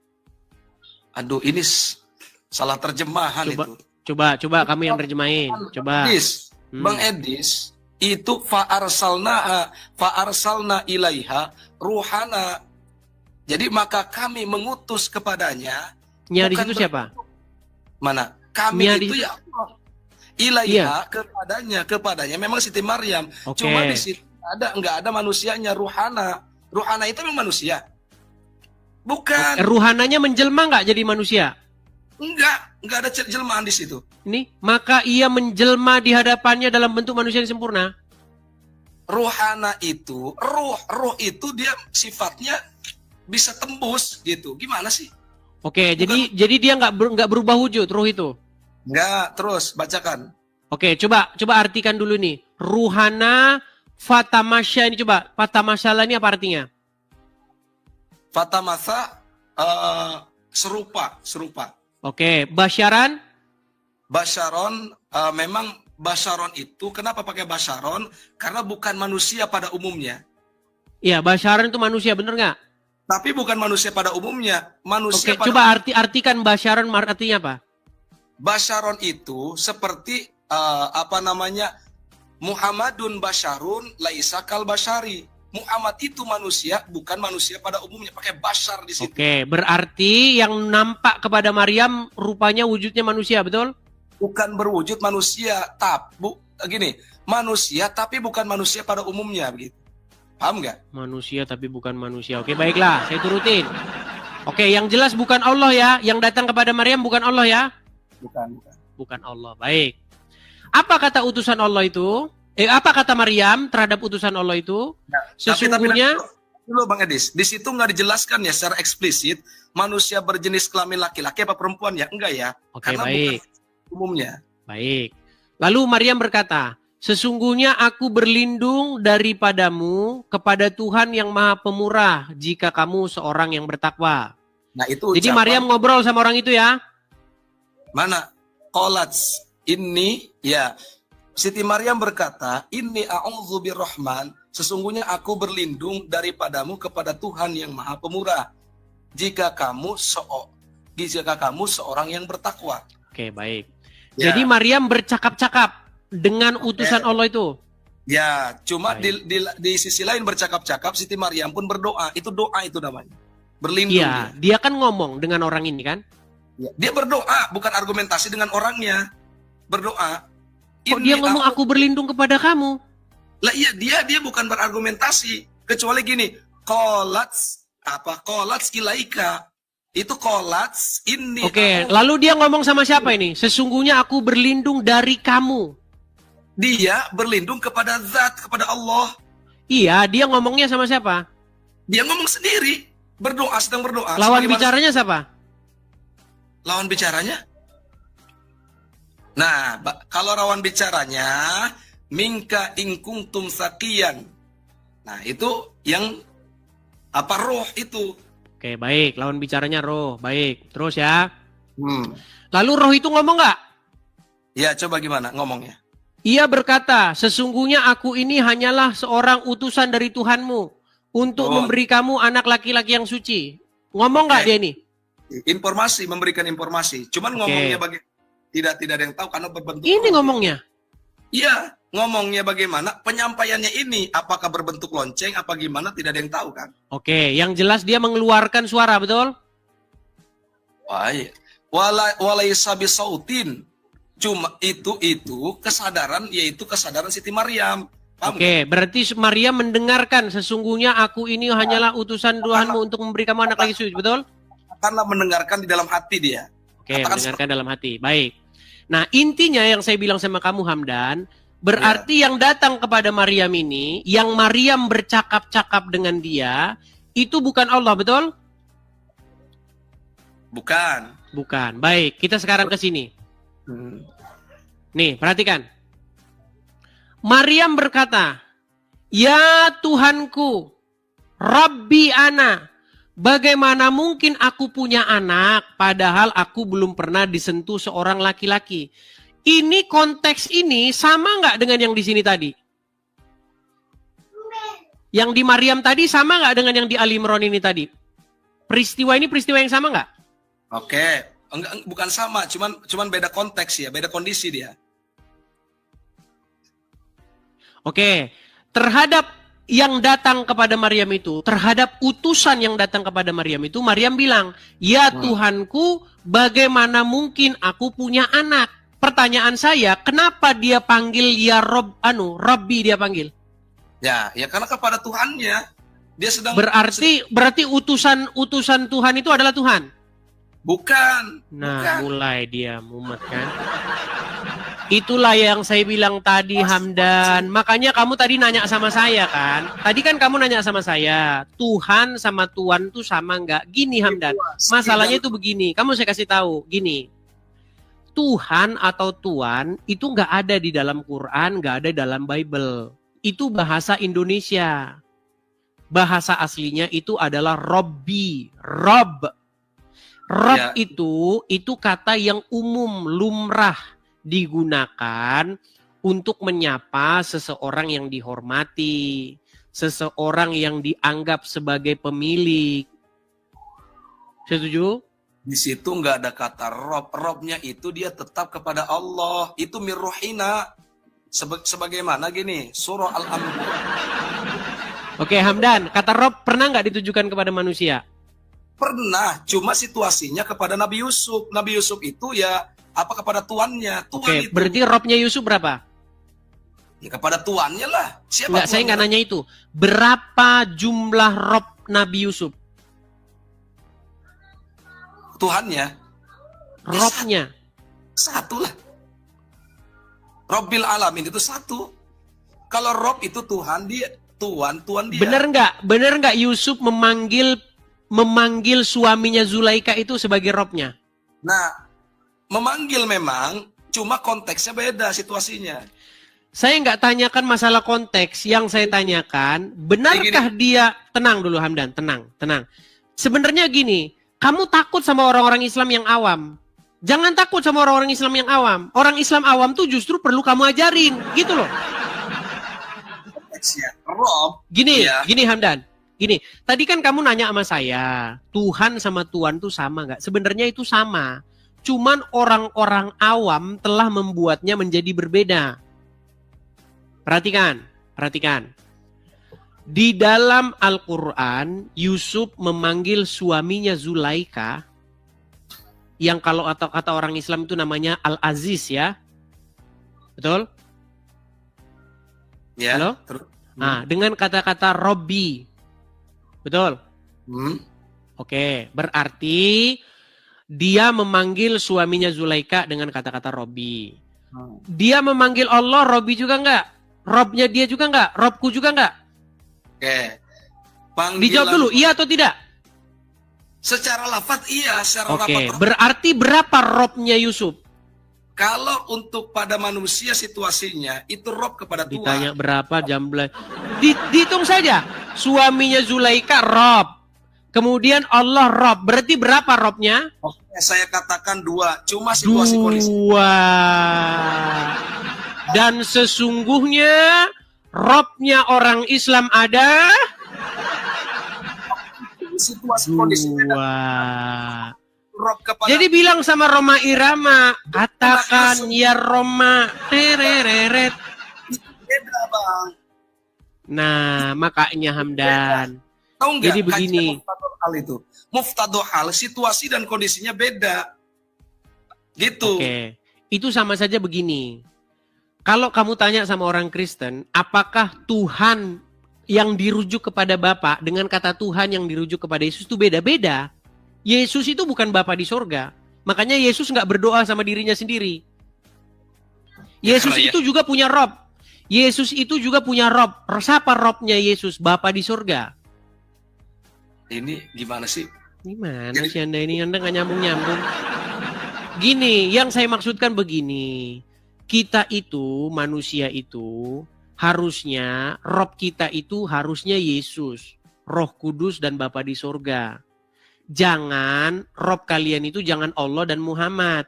Aduh, ini salah terjemahan itu. Coba kamu yang terjemahin. Coba. Bang Edis, itu fa'arsalna ilaiha ruhana. Jadi maka kami mengutus kepadanya. Nya di situ siapa? Mana? Kami Nya itu ya Allah. Ilaiha kepadanya memang Siti Maryam. Okay. Cuma di situ enggak ada manusianya, ruhana. Ruhana itu memang manusia. Bukan. Ruhananya menjelma enggak jadi manusia? Enggak ada jelmaan di situ. Ini, maka ia menjelma di hadapannya dalam bentuk manusia yang sempurna. Ruhana itu, roh itu dia sifatnya bisa tembus gitu. Gimana sih? Oke, jadi dia nggak berubah wujud roh itu. Enggak, terus bacakan. Oke, coba artikan dulu nih. Ruhana fatamasya ini coba. Fatamasyalah ini apa artinya? Fatamasa serupa. Oke, basyaran? Basyaron, memang basyaron itu, kenapa pakai basyaron? Karena bukan manusia pada umumnya. Iya, basyaran itu manusia, bener nggak? Tapi bukan manusia pada umumnya. Manusia. Oke, coba artikan basyaron artinya apa? Basyaron itu seperti, Muhammadun basyarun laisa kal basyari. Muhammad itu manusia, bukan manusia pada umumnya. Pakai basyar di situ. Oke, berarti yang nampak kepada Maryam rupanya wujudnya manusia, betul? Bukan berwujud manusia, manusia tapi bukan manusia pada umumnya, begitu. Paham nggak? Manusia tapi bukan manusia. Oke, baiklah, saya turutin. Oke, yang jelas bukan Allah ya. Yang datang kepada Maryam bukan Allah ya? Bukan Allah. Baik. Apa kata utusan Allah itu? Apa kata Maryam terhadap utusan Allah itu? Nah, Sesungguhnya Dulu Bang Edis, di situ nggak dijelaskan ya secara eksplisit manusia berjenis kelamin laki-laki apa perempuan ya? Enggak ya. Oke, Karena baik. bukan umumnya. Baik. Lalu Maryam berkata, sesungguhnya aku berlindung daripadamu kepada Tuhan yang Maha Pemurah jika kamu seorang yang bertakwa. Nah, itu Jadi ucapan- Maryam ngobrol sama orang itu ya. Mana? Qalats ini ya. Siti Maryam berkata, "Inni a'udzu birrahman." Sesungguhnya aku berlindung daripadamu kepada Tuhan yang Maha Pemurah. Jika kamu seorang yang bertakwa. Oke, baik. Ya. Jadi Maryam bercakap-cakap dengan utusan Allah itu. Ya, cuma Baik. di sisi lain bercakap-cakap, Siti Maryam pun berdoa. Itu doa itu namanya. Berlindung Iya, dia kan ngomong dengan orang ini kan. dia. Dia berdoa, bukan argumentasi dengan orangnya. Berdoa. Kok dia ngomong aku berlindung kepada kamu? Lah iya, dia bukan berargumentasi. Kecuali gini, qalats ilaika. Itu qalats ini. Oke, lalu dia ngomong sama siapa ini? Sesungguhnya aku berlindung dari kamu. Dia berlindung kepada zat, kepada Allah. Iya, dia ngomongnya sama siapa? Dia ngomong sendiri. Berdoa, sedang berdoa. Lawan Sebagaimana- bicaranya siapa? Lawan bicaranya? Nah, kalau lawan bicaranya, minka ingkungtum sakian. Nah, itu yang apa roh itu. Oke, baik. Lawan bicaranya roh. Baik. Terus ya. Hmm. Lalu roh itu ngomong nggak? Ya, coba gimana ngomongnya? Ia berkata, sesungguhnya aku ini hanyalah seorang utusan dari Tuhanmu untuk Oh. memberi kamu anak laki-laki yang suci. Ngomong nggak Oke. dia ini? Informasi, memberikan informasi. Cuman Oke. ngomongnya tidak ada yang tahu karena berbentuk Ini roh. ngomongnya. Iya, ngomongnya bagaimana? Penyampaiannya ini apakah berbentuk lonceng apa gimana tidak ada yang tahu kan? Oke, yang jelas dia mengeluarkan suara, betul? Wah, iya. Walaisa bisautin. Cuma itu kesadaran, yaitu kesadaran Siti Maryam. Paham Oke, berarti Maria mendengarkan sesungguhnya aku ini hanyalah utusan Tuhanmu untuk memberi kamu anak laki suci, betul? nggak? Karena mendengarkan di dalam hati dia. Oke, Katakan mendengarkan dalam hati. Baik. Nah, intinya yang saya bilang sama kamu Hamdan, berarti yang datang kepada Maryam ini, yang Maryam bercakap-cakap dengan dia, itu bukan Allah, betul? Bukan. Bukan. Baik, kita sekarang ke sini. Nih, perhatikan. Maryam berkata, "Ya Tuhanku, Rabbi ana, bagaimana mungkin aku punya anak padahal aku belum pernah disentuh seorang laki-laki?" Ini konteks ini sama nggak dengan yang di sini tadi? Yang di Maryam tadi sama nggak dengan yang di Ali Imran ini tadi? Peristiwa ini peristiwa yang sama nggak? Oke. Enggak, bukan sama, cuman beda konteks ya, beda kondisi dia. Oke, terhadap yang datang kepada Maryam itu, terhadap utusan yang datang kepada Maryam itu, Maryam bilang, "Ya Tuhanku, bagaimana mungkin aku punya anak?" Pertanyaan saya, kenapa dia panggil ya Rabbi dia panggil? Ya karena kepada Tuhannya dia sedang Berarti utusan Tuhan itu adalah Tuhan. bukan. Nah, bukan. mulai dia mumet kan. Itulah yang saya bilang tadi, Hamdan. Makanya kamu tadi nanya sama saya kan. Tadi kan kamu nanya sama saya, Tuhan sama Tuhan tuh sama nggak? Gini Hamdan, masalahnya itu begini. Kamu saya kasih tahu, gini. Tuhan atau Tuan itu nggak ada di dalam Quran, nggak ada dalam Bible. Itu bahasa Indonesia. Bahasa aslinya itu adalah Robbi, Rob. Rob Ya. itu kata yang umum, lumrah digunakan untuk menyapa seseorang yang dihormati, seseorang yang dianggap sebagai pemilik. Setuju? Di situ nggak ada kata rob. Robnya itu dia tetap kepada Allah. Itu mirrohina. Sebagaimana gini, surah Al-Anbiya. Oke, Hamdan, kata Rob pernah nggak ditujukan kepada manusia? Pernah, cuma situasinya kepada Nabi Yusuf. Nabi Yusuf itu ya apa kepada tuannya. Tuan Oke, itu. berarti Robnya Yusuf berapa? Ya, kepada tuannya lah. Siapa Enggak, saya tuannya? nggak nanya itu. Berapa jumlah Rob Nabi Yusuf? Tuhannya. Robnya. Satu lah. Robbil alamin itu satu. Kalau Rob itu Tuhan, dia Tuhan dia. Bener nggak Yusuf memanggil suaminya Zulaika itu sebagai robnya? Nah, memanggil memang, cuma konteksnya beda situasinya. Saya nggak tanyakan masalah konteks, yang saya tanyakan, benarkah dia, tenang dulu Hamdan, tenang. Sebenarnya gini, kamu takut sama orang-orang Islam yang awam. Jangan takut sama orang-orang Islam yang awam. Orang Islam awam tuh justru perlu kamu ajarin, gitu loh. Konteksnya, Rob. Gini Hamdan, gini, tadi kan kamu nanya sama saya, Tuhan sama Tuhan tuh sama nggak? Sebenarnya itu sama. Cuman orang-orang awam telah membuatnya menjadi berbeda. Perhatikan. Di dalam Al-Quran, Yusuf memanggil suaminya Zulaika, yang kalau atau kata orang Islam itu namanya Al-Aziz ya. Betul? Ya. Halo? Nah, dengan kata-kata Robbi. Betul? Oke, berarti dia memanggil suaminya Zulaika dengan kata-kata Robbi. Dia memanggil Allah Robbi juga enggak? Robnya dia juga enggak? Robku juga enggak? Oke. Dijawab dulu, iya atau tidak? Secara lafaz iya, secara Oke, lafaz. berarti berapa robnya Yusuf? Kalau untuk pada manusia situasinya, itu Rob kepada Tuhan. Ditanya berapa jam dihitung saja. Suaminya Zulaika Rob. Kemudian Allah Rob. Berarti berapa robnya? Oke, saya katakan 2. Cuma situasi kondisi. 2. Dan sesungguhnya robnya orang Islam ada Situasi kondisi beda. 2. Rob kepada Jadi bilang sama Roma Irama, katakan ya Roma, tereret. beda, Bang. Nah, makanya Hamdan. Tahu nggak? Jadi begini. Hal itu. Muftadohal, situasi dan kondisinya beda. Gitu. Oke. Itu sama saja begini. Kalau kamu tanya sama orang Kristen, apakah Tuhan yang dirujuk kepada Bapa dengan kata Tuhan yang dirujuk kepada Yesus itu beda-beda? Yesus itu bukan Bapa di sorga. Makanya Yesus nggak berdoa sama dirinya sendiri. Yesus itu juga punya Rob. Yesus itu juga punya Rob. Siapa Robnya Yesus? Bapa di sorga. Ini gimana sih? Gimana sih Anda ini? Anda nggak nyambung-nyambung. Gini, yang saya maksudkan begini. Kita itu, manusia itu, harusnya, Rob kita itu harusnya Yesus. Roh Kudus dan Bapa di sorga. Jangan, Rob kalian itu jangan Allah dan Muhammad.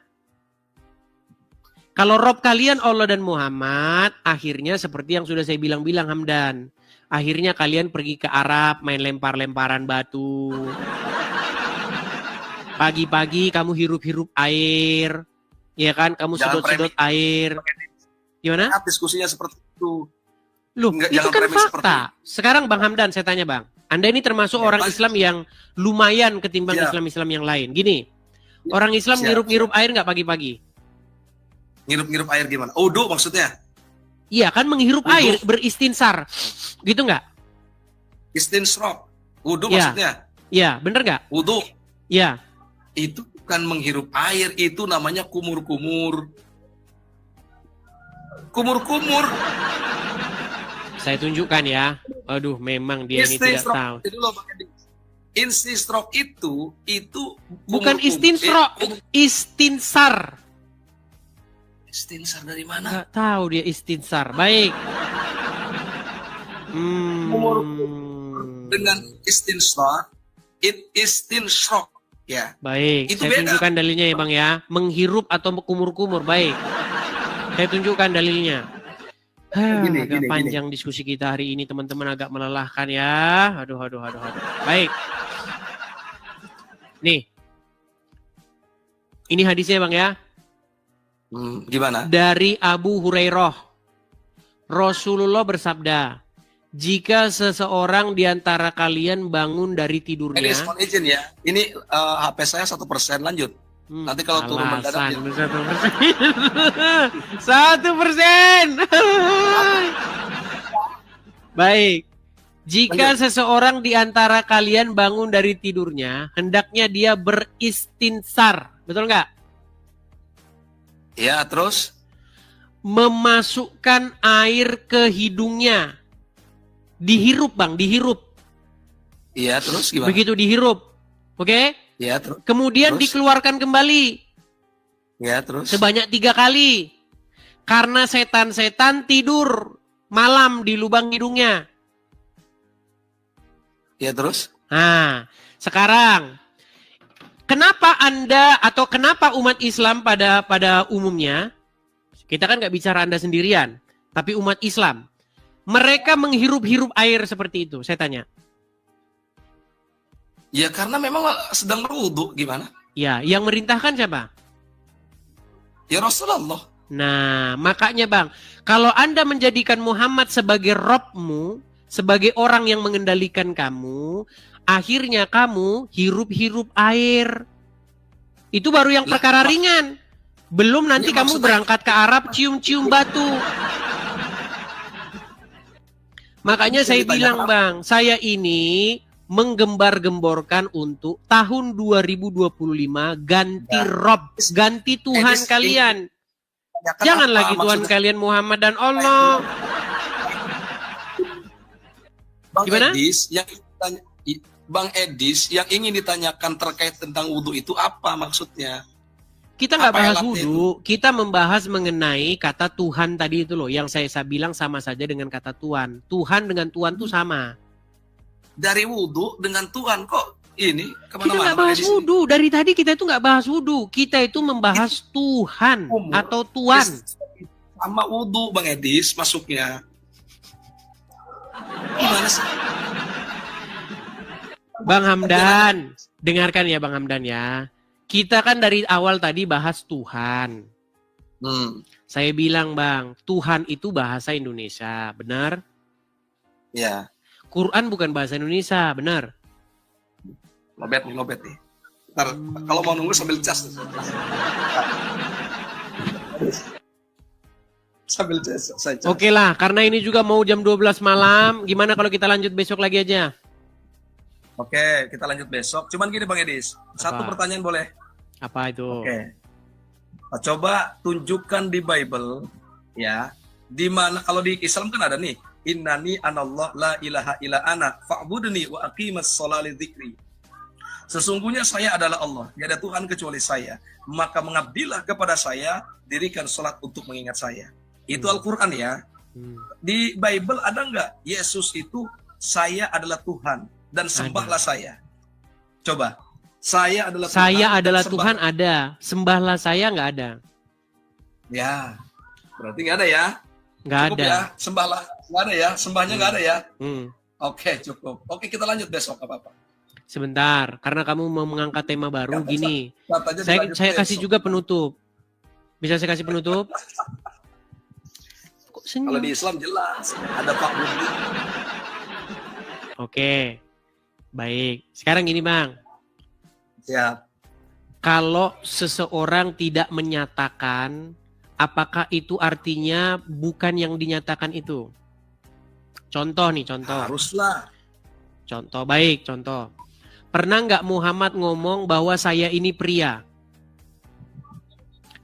Kalau Rob kalian Allah dan Muhammad, akhirnya seperti yang sudah saya bilang-bilang Hamdan. Akhirnya kalian pergi ke Arab, main lempar-lemparan batu. Pagi-pagi kamu hirup-hirup air. Ya kan, kamu sedot-sedot air. Gimana? Diskusinya seperti itu. Loh, itu kan fakta. Sekarang Bang Hamdan, saya tanya Bang. Anda ini termasuk orang Islam yang lumayan ketimbang Islam-Islam yang lain. Gini, orang Islam ngirup-ngirup air nggak pagi-pagi? Ngirup-ngirup air gimana? Wudu maksudnya? Iya kan, menghirup air, beristinsar. Gitu nggak? Istinsrok. Wudu maksudnya? Iya, bener nggak? Wudu. Iya. Itu bukan menghirup air, itu namanya kumur-kumur. Kumur-kumur. Saya tunjukkan ya. Aduh, memang dia ini tidak tahu. Istinsrok itu bukan istinsrok, istinsar. Istinsar dari mana? Nggak tahu dia istinsar. Baik. Dengan istinsar, istinsrok. Ya. Baik, itu saya beda. tunjukkan dalilnya ya Bang ya. Menghirup atau kumur-kumur, baik. Saya tunjukkan dalilnya. Agak panjang diskusi kita hari ini teman-teman, agak melelahkan ya. Aduh. Baik. Nih. Ini hadisnya Bang ya. Gimana? Dari Abu Hurairah. Rasulullah bersabda, jika seseorang di antara kalian bangun dari tidurnya. Ini mohon izin ya. Ini HP saya 1%, lanjut. Nanti kalau turun mendadak 1%. Baik. Jika seseorang di antara kalian bangun dari tidurnya, hendaknya dia beristinsar. Betul nggak? Ya, terus? Memasukkan air ke hidungnya. Dihirup Bang, dihirup. Iya, terus gimana? Begitu dihirup. Oke? Iya, terus. Kemudian Terus? dikeluarkan kembali Iya, terus. sebanyak 3 kali. Karena setan-setan tidur malam di lubang hidungnya. Iya, terus. Nah, sekarang kenapa Anda atau kenapa umat Islam pada umumnya, kita kan nggak bicara Anda sendirian, tapi umat Islam, mereka menghirup-hirup air seperti itu, saya tanya. Ya karena memang sedang berwudu, gimana? Ya, yang merintahkan siapa? Ya Rasulullah. Nah, makanya Bang, kalau Anda menjadikan Muhammad sebagai Robmu, sebagai orang yang mengendalikan kamu, akhirnya kamu hirup-hirup air. Itu baru yang perkara ringan. Belum nanti Ya, kamu maksudnya- berangkat ke Arab cium-cium batu. Makanya saya bilang Bang, saya ini menggembar-gemborkan untuk tahun 2025 ganti Rob, ganti Tuhan Edis, kalian. Tanyakan Jangan apa lagi Tuhan maksudnya? kalian Muhammad dan Allah. Bang Gimana? Edis, Bang Edis yang ingin ditanyakan terkait tentang wudhu itu apa maksudnya? Kita nggak Apa bahas alatnya wudhu, kita membahas mengenai kata Tuhan tadi itu loh, yang saya bilang sama saja dengan kata Tuhan. Tuhan dengan Tuhan tuh sama. Dari wudhu dengan Tuhan kok ini Kita kemana-mana? nggak Bang bahas Edis? wudhu, dari tadi kita itu nggak bahas wudhu, kita itu membahas Tuhan Umur. atau Tuhan. Sama wudhu Bang Edis masuknya. Gimana sih? Bang Hamdan, dengarkan ya Bang Hamdan ya. Kita kan dari awal tadi bahas Tuhan. Saya bilang Bang, Tuhan itu bahasa Indonesia, benar? Ya, Quran bukan bahasa Indonesia, benar? lobet nih. Ntar, kalau mau nunggu sambil cas. Sambil cas saja. Oke lah, karena ini juga mau jam 12 malam, gimana kalau kita lanjut besok lagi aja? Oke, kita lanjut besok. Cuman gini Bang Edis, satu Apa? pertanyaan boleh? Apa itu? Oke. Coba tunjukkan di Bible ya, di mana kalau di Islam kan ada nih, innani anallah la ilaha illa ana fa'budni wa aqimas sholata li dzikri. Sesungguhnya saya adalah Allah, tidak ada Tuhan kecuali saya. Maka mengabdilah kepada saya, dirikan sholat untuk mengingat saya. Itu Al-Qur'an ya. Di Bible ada nggak Yesus itu saya adalah Tuhan dan sembahlah saya? Coba. Saya adalah Tuhan. Saya dan adalah sembah- Tuhan ada, sembahlah saya nggak ada. Ya, berarti nggak ada ya? Nggak Cukup ada. ya, sembahlah nggak ada ya, sembahnya nggak ada ya. Hmm. Oke, cukup. Oke, kita lanjut besok apa-apa. Sebentar, karena kamu mau mengangkat tema baru Kata- gini. Katanya Saya dilanjut kasih besok. juga penutup. Bisa saya kasih penutup? Kok Kalau senyum? di Islam jelas ada Pak Budi. Oke. Baik. Sekarang gini, Bang. Ya, Kalau seseorang tidak menyatakan, apakah itu artinya bukan yang dinyatakan itu? Contoh nih, contoh. haruslah. Contoh, baik, contoh. Pernah nggak Muhammad ngomong bahwa saya ini pria?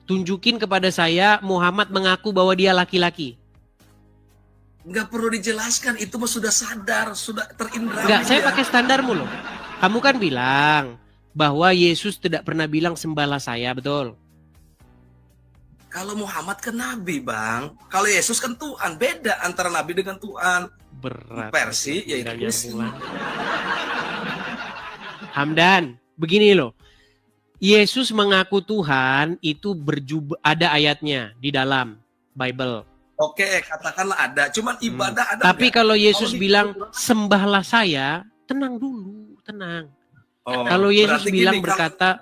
Tunjukin kepada saya Muhammad mengaku bahwa dia laki-laki. Nggak perlu dijelaskan, itu mah sudah sadar, sudah terindra. Enggak, saya pakai standarmu loh. Kamu kan bilang bahwa Yesus tidak pernah bilang sembahlah saya, betul? Kalau Muhammad kan nabi, Bang. Kalau Yesus kan Tuhan. Beda antara nabi dengan Tuhan. Berat. Versi yaitu Tinggal Kristen. nyambung lagi. Hamdan, begini loh. Yesus mengaku Tuhan itu ada ayatnya di dalam Bible. Oke, katakanlah ada. Cuman ibadah ada Tapi nggak? kalau Yesus Kalau di- bilang sembahlah saya, tenang dulu, tenang. Oh, Kalau Yesus berarti bilang gini, berkata,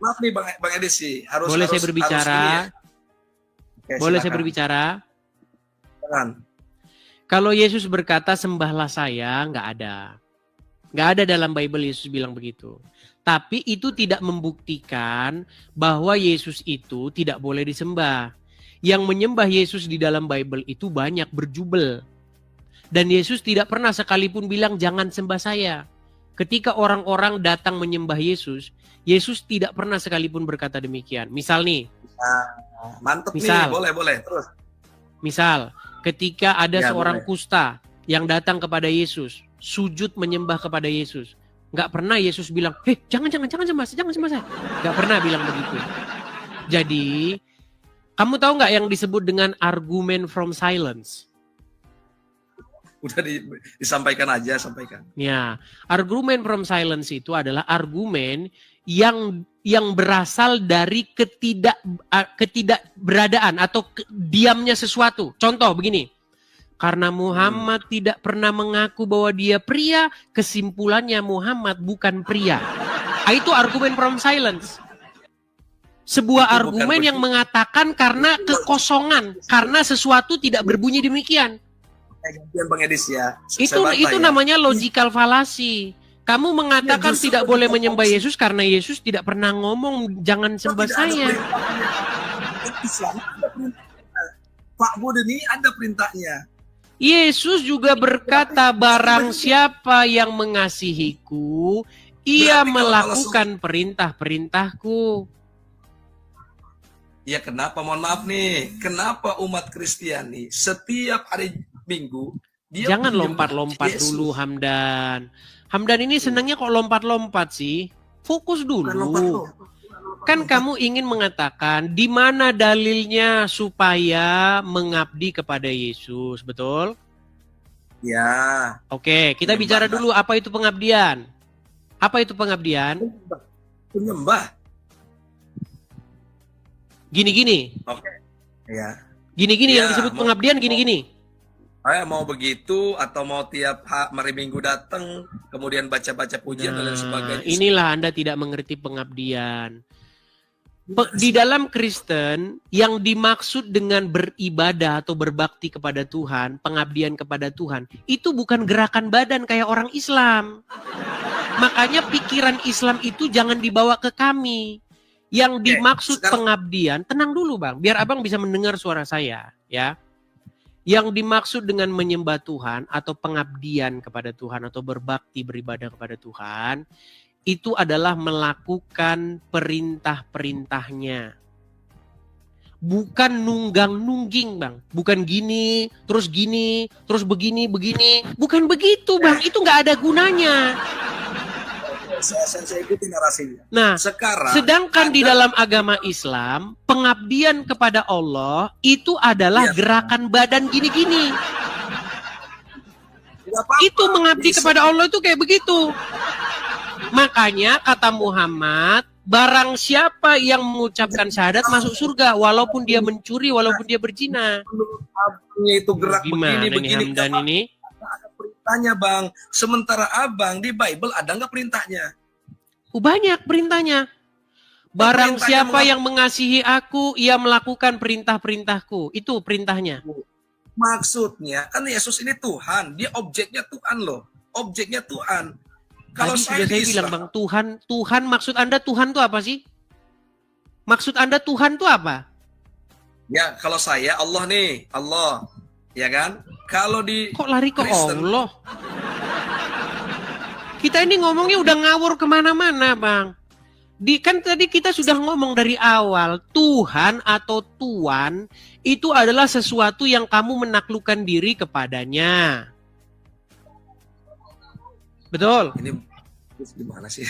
maaf nih Bang Edis sih. boleh saya berbicara? ini ya. Oke, Boleh saya silakan. berbicara? Silakan. Kalau Yesus berkata sembahlah saya, nggak ada. Nggak ada dalam Bible Yesus bilang begitu. Tapi itu tidak membuktikan bahwa Yesus itu tidak boleh disembah. Yang menyembah Yesus di dalam Bible itu banyak, berjubel. Dan Yesus tidak pernah sekalipun bilang jangan sembah saya. Ketika orang-orang datang menyembah Yesus, Yesus tidak pernah sekalipun berkata demikian. Misal nih, Mantep Misal. nih, boleh. Terus. misal ketika ada Ya, seorang boleh. kusta yang datang kepada Yesus, sujud menyembah kepada Yesus. Nggak pernah Yesus bilang, hei jangan sembah saya. Nggak pernah bilang begitu. Jadi, kamu tahu nggak yang disebut dengan argument from silence? Udah disampaikan aja, sampaikan. Ya, argumen from silence itu adalah argumen yang berasal dari ketidakberadaan atau diamnya sesuatu. Contoh begini, karena Muhammad tidak pernah mengaku bahwa dia pria, kesimpulannya Muhammad bukan pria. Itu argumen from silence. Sebuah Itu argumen yang mengatakan karena kekosongan, karena sesuatu tidak berbunyi demikian. Gantian Bang Edis ya. Itu namanya logical fallacy. Kamu mengatakan tidak boleh menyembah Yesus karena Yesus tidak pernah ngomong jangan sembah saya. Islam ada perintahnya. Pak Budi ini ada perintahnya. Yesus juga berkata, barang siapa yang mengasihiku, ia melakukan perintah-perintahku. Ya kenapa, mohon maaf nih, kenapa umat Kristiani setiap hari Minggu dia jangan lompat-lompat dulu, Hamdan. Hamdan ini senangnya kok lompat-lompat sih. Fokus dulu. Kan kamu ingin mengatakan di mana dalilnya supaya mengabdi kepada Yesus, betul? Ya. Oke, kita bicara dulu apa itu pengabdian. Apa itu pengabdian? Penyembah. Gini-gini. Oke. Ya. Gini-gini Ya, yang disebut pengabdian gini-gini. Mau begitu atau mau tiap hari Minggu datang kemudian baca-baca pujian dan lain sebagainya. Inilah Anda tidak mengerti pengabdian. Di dalam Kristen yang dimaksud dengan beribadah atau berbakti kepada Tuhan, pengabdian kepada Tuhan, itu bukan gerakan badan kayak orang Islam. Makanya pikiran Islam itu jangan dibawa ke kami. Yang dimaksud pengabdian, tenang dulu Bang, biar Abang bisa mendengar suara saya, ya. Yang dimaksud dengan menyembah Tuhan atau pengabdian kepada Tuhan atau berbakti beribadah kepada Tuhan itu adalah melakukan perintah-perintahnya. Bukan nunggang-nungging Bang. Bukan gini, terus begini. Bukan begitu Bang, itu nggak ada gunanya. Saya ikuti narasinya. Nah, sekarang sedangkan di dalam agama Islam, pengabdian kepada Allah itu adalah gerakan badan gini-gini. Itu mengabdi kepada Allah itu kayak begitu. Makanya kata Muhammad, barang siapa yang mengucapkan syahadat masuk surga, walaupun dia mencuri, walaupun dia berzina. Itu gerak Gimana begini. Nih Hamdan ini? Ada perintahnya Bang. Sementara Abang di Bible ada nggak perintahnya? Banyak perintahnya. Barang siapa yang mengasihi aku, ia melakukan perintah-perintahku. Itu perintahnya. Maksudnya kan Yesus ini Tuhan, dia objeknya Tuhan loh. Objeknya Tuhan. Kalau Tadi sudah saya bilang Bang, Tuhan maksud Anda Tuhan itu apa sih? Maksud Anda Tuhan itu apa? Ya, kalau saya Allah nih, Allah. Ya kan? Kalau di Kok lari ke Kristen, Allah? Kita ini ngomongnya udah ngawur kemana-mana Bang. Kan tadi kita sudah ngomong dari awal, Tuhan atau Tuan itu adalah sesuatu yang kamu menaklukkan diri kepadanya. Betul? Ini gimana sih?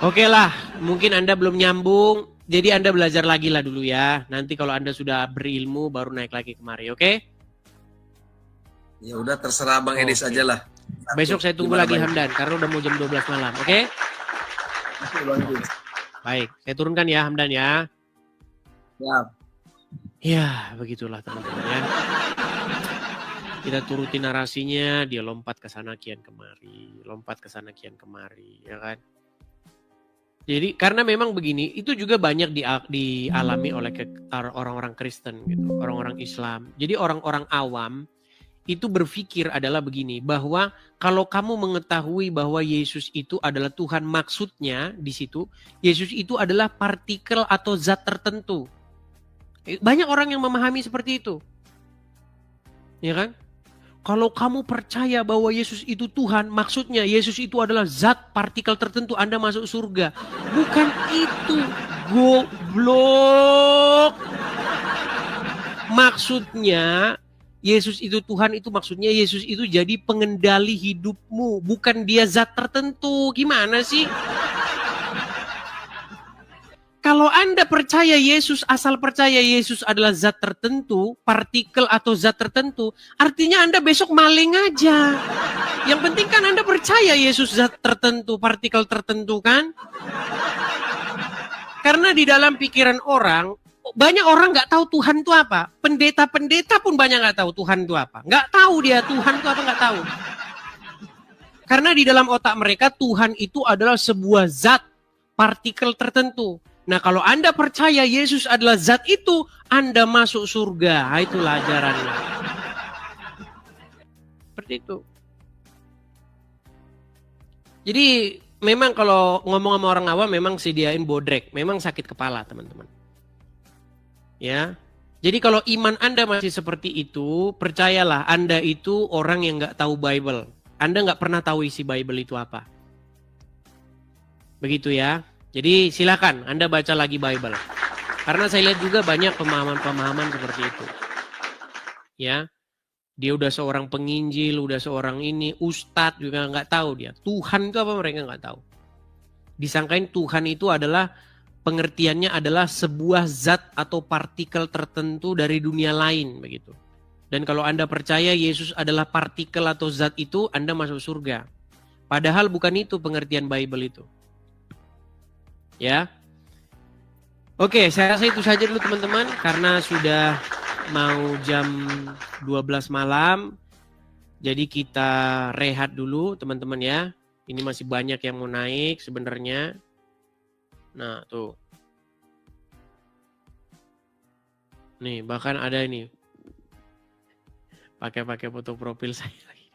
Oke lah, mungkin Anda belum nyambung, jadi Anda belajar lagi lah dulu ya. Nanti kalau Anda sudah berilmu baru naik lagi kemari, oke? Ya udah terserah Bang Edis aja lah. Besok saya tunggu lagi Hamdan, karena udah mau jam 12 malam, oke? Baik, saya turunkan ya Hamdan ya. Ya, begitulah teman-teman ya. Kita turutin narasinya, dia lompat ke sana kian kemari, ya kan? Jadi karena memang begini, itu juga banyak dialami oleh orang-orang Kristen gitu, orang-orang Islam. Jadi orang-orang awam itu berpikir adalah begini, bahwa kalau kamu mengetahui bahwa Yesus itu adalah Tuhan, maksudnya di situ Yesus itu adalah partikel atau zat tertentu. Banyak orang yang memahami seperti itu. Ya kan? Kalau kamu percaya bahwa Yesus itu Tuhan, maksudnya Yesus itu adalah zat partikel tertentu, Anda masuk surga. Bukan itu, goblok. Maksudnya Yesus itu Tuhan, itu maksudnya Yesus itu jadi pengendali hidupmu, bukan dia zat tertentu. Gimana sih? Kalau Anda percaya Yesus, asal percaya Yesus adalah zat tertentu, partikel atau zat tertentu, artinya Anda besok maling aja. Yang penting kan Anda percaya Yesus zat tertentu, partikel tertentu kan? Karena di dalam pikiran orang, banyak orang nggak tahu Tuhan itu apa. Pendeta-pendeta pun banyak nggak tahu Tuhan itu apa. Nggak tahu dia Tuhan itu apa, nggak tahu. Karena di dalam otak mereka Tuhan itu adalah sebuah zat, partikel tertentu. Nah kalau Anda percaya Yesus adalah zat itu, Anda masuk surga. Itulah ajarannya. Seperti itu. Jadi memang kalau ngomong sama orang awam memang sediain bodrek. Memang sakit kepala teman-teman. Ya, jadi kalau iman Anda masih seperti itu, percayalah Anda itu orang yang nggak tahu Bible. Anda nggak pernah tahu isi Bible itu apa. Begitu ya. Jadi silakan Anda baca lagi Bible. Karena saya lihat juga banyak pemahaman-pemahaman seperti itu. Ya, dia udah seorang penginjil, udah seorang ini, ustadz juga nggak tahu dia. Tuhan itu apa mereka nggak tahu. Disangkain Tuhan itu adalah pengertiannya adalah sebuah zat atau partikel tertentu dari dunia lain begitu. Dan kalau Anda percaya Yesus adalah partikel atau zat itu, Anda masuk surga. Padahal bukan itu pengertian Bible itu. Ya. Oke, saya rasa itu saja dulu teman-teman karena sudah mau jam 12 malam. Jadi kita rehat dulu teman-teman ya. Ini masih banyak yang mau naik sebenarnya. Nah, tuh. Nih, bahkan ada ini. Pakai foto profil saya lagi.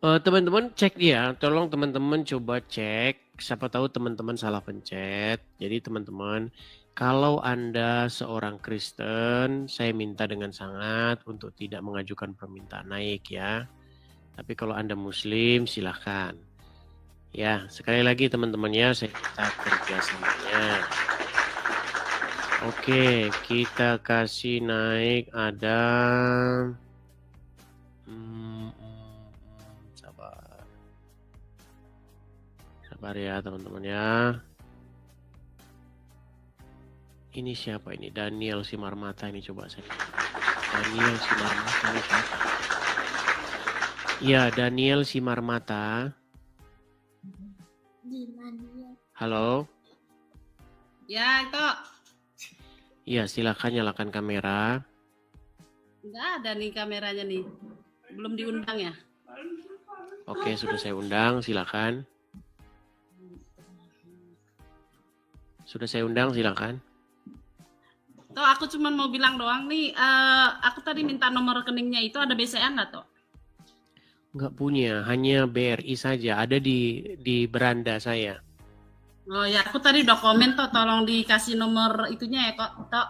Teman-teman cek ya. Tolong teman-teman coba cek. Siapa tahu teman-teman salah pencet. Jadi teman-teman, kalau Anda seorang Kristen, saya minta dengan sangat untuk tidak mengajukan permintaan naik ya. Tapi kalau Anda Muslim, silahkan. Ya, sekali lagi teman-teman ya, saya minta kerjasamanya. Oke, kita kasih naik ada... Sabar ya teman-teman ya. Ini siapa ini? Daniel Simarmata ini coba saya. Daniel Simarmata ini siapa? Ya, Daniel Simarmata. Halo. Ya, itu. Ya, silakan nyalakan kamera. Enggak ada nih kameranya nih. Belum diundang ya? Oke, sudah saya undang, silakan. Sudah saya undang, silakan. Toh, aku cuma mau bilang doang nih. Aku tadi minta nomor rekeningnya itu ada BCA nggak, Toh? Nggak punya, hanya BRI saja. Ada di beranda saya. Oh ya, aku tadi udah komen Toh. Tolong dikasih nomor itunya ya, kok. Toh,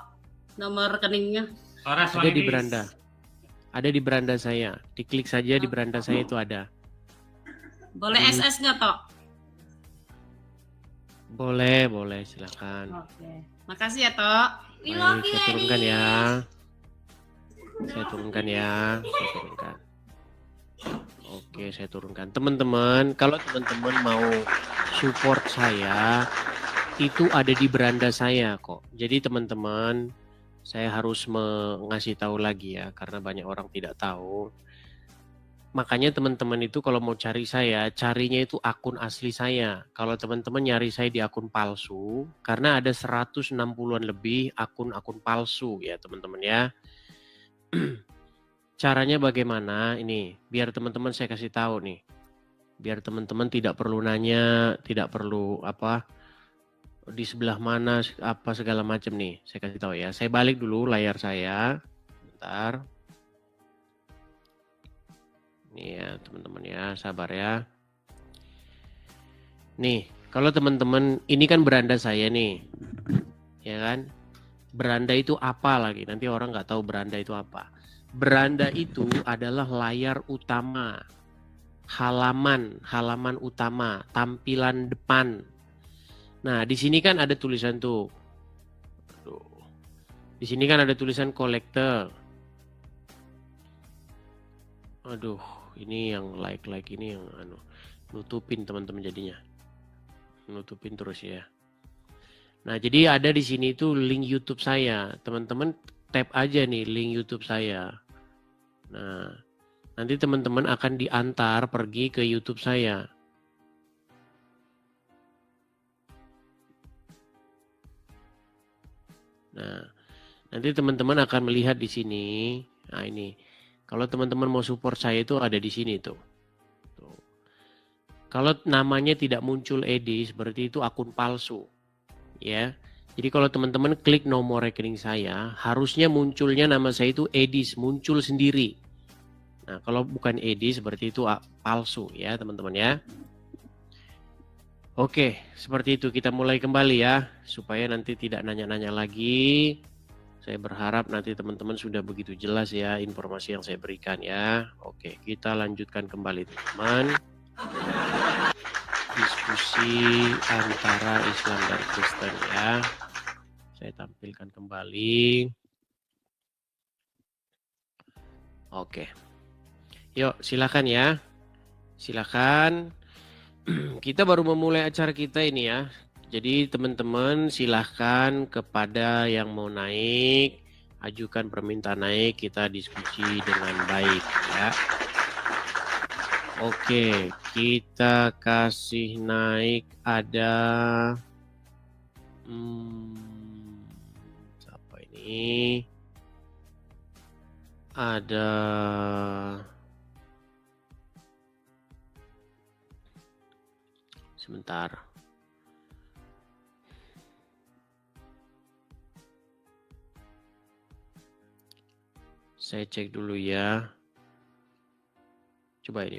nomor rekeningnya. Ada di beranda. Ada di beranda saya. Diklik saja di beranda saya itu ada. Boleh SS nggak, Toh? Boleh, silakan. Oke. Makasih ya, Toh. Baik, saya turunkan ya. Saya turunkan. Oke, saya turunkan. Teman-teman, kalau teman-teman mau support saya, itu ada di beranda saya kok. Jadi teman-teman, saya harus mengasih tahu lagi ya, karena banyak orang tidak tahu. Makanya teman-teman itu kalau mau cari saya, carinya itu akun asli saya. Kalau teman-teman nyari saya di akun palsu, karena ada 160-an lebih akun-akun palsu ya teman-teman ya. Caranya bagaimana? Ini, biar teman-teman saya kasih tahu nih. Biar teman-teman tidak perlu nanya, tidak perlu apa, di sebelah mana, apa segala macam nih. Saya kasih tahu ya. Saya balik dulu layar saya. Bentar. Nih ya teman-teman ya, sabar ya. Nih, kalau teman-teman, ini kan beranda saya nih. Ya kan? Beranda itu apa lagi? Nanti orang nggak tahu beranda itu apa. Beranda itu adalah layar utama. Halaman utama, tampilan depan. Nah, di sini kan ada tulisan tuh. Aduh. Di sini kan ada tulisan kolektor. Aduh, ini yang like ini yang nutupin teman-teman jadinya. Nutupin terus ya. Nah, jadi ada di sini tuh link YouTube saya. Teman-teman tap aja nih link YouTube saya. Nah, nanti teman-teman akan diantar pergi ke YouTube saya. Nah, nanti teman-teman akan melihat di sini. Nah, ini. Kalau teman-teman mau support saya itu ada di sini tuh. Tuh. Kalau namanya tidak muncul Edis, berarti itu akun palsu. Ya. Jadi kalau teman-teman klik nomor rekening saya, harusnya munculnya nama saya itu Edis, muncul sendiri. Nah, kalau bukan Edis berarti itu palsu ya, teman-teman ya. Oke, seperti itu kita mulai kembali ya, supaya nanti tidak nanya-nanya lagi. Saya berharap nanti teman-teman sudah begitu jelas ya informasi yang saya berikan ya. Oke, kita lanjutkan kembali teman-teman. Diskusi antara Islam dan Kristen ya. Saya tampilkan kembali. Oke. Yuk, silakan ya. Silakan. Kita baru memulai acara kita ini ya. Jadi teman-teman silahkan kepada yang mau naik, ajukan permintaan naik, kita diskusi dengan baik ya. Oke, kita kasih naik ada siapa ini? Ada sebentar. Saya cek dulu ya. Coba ini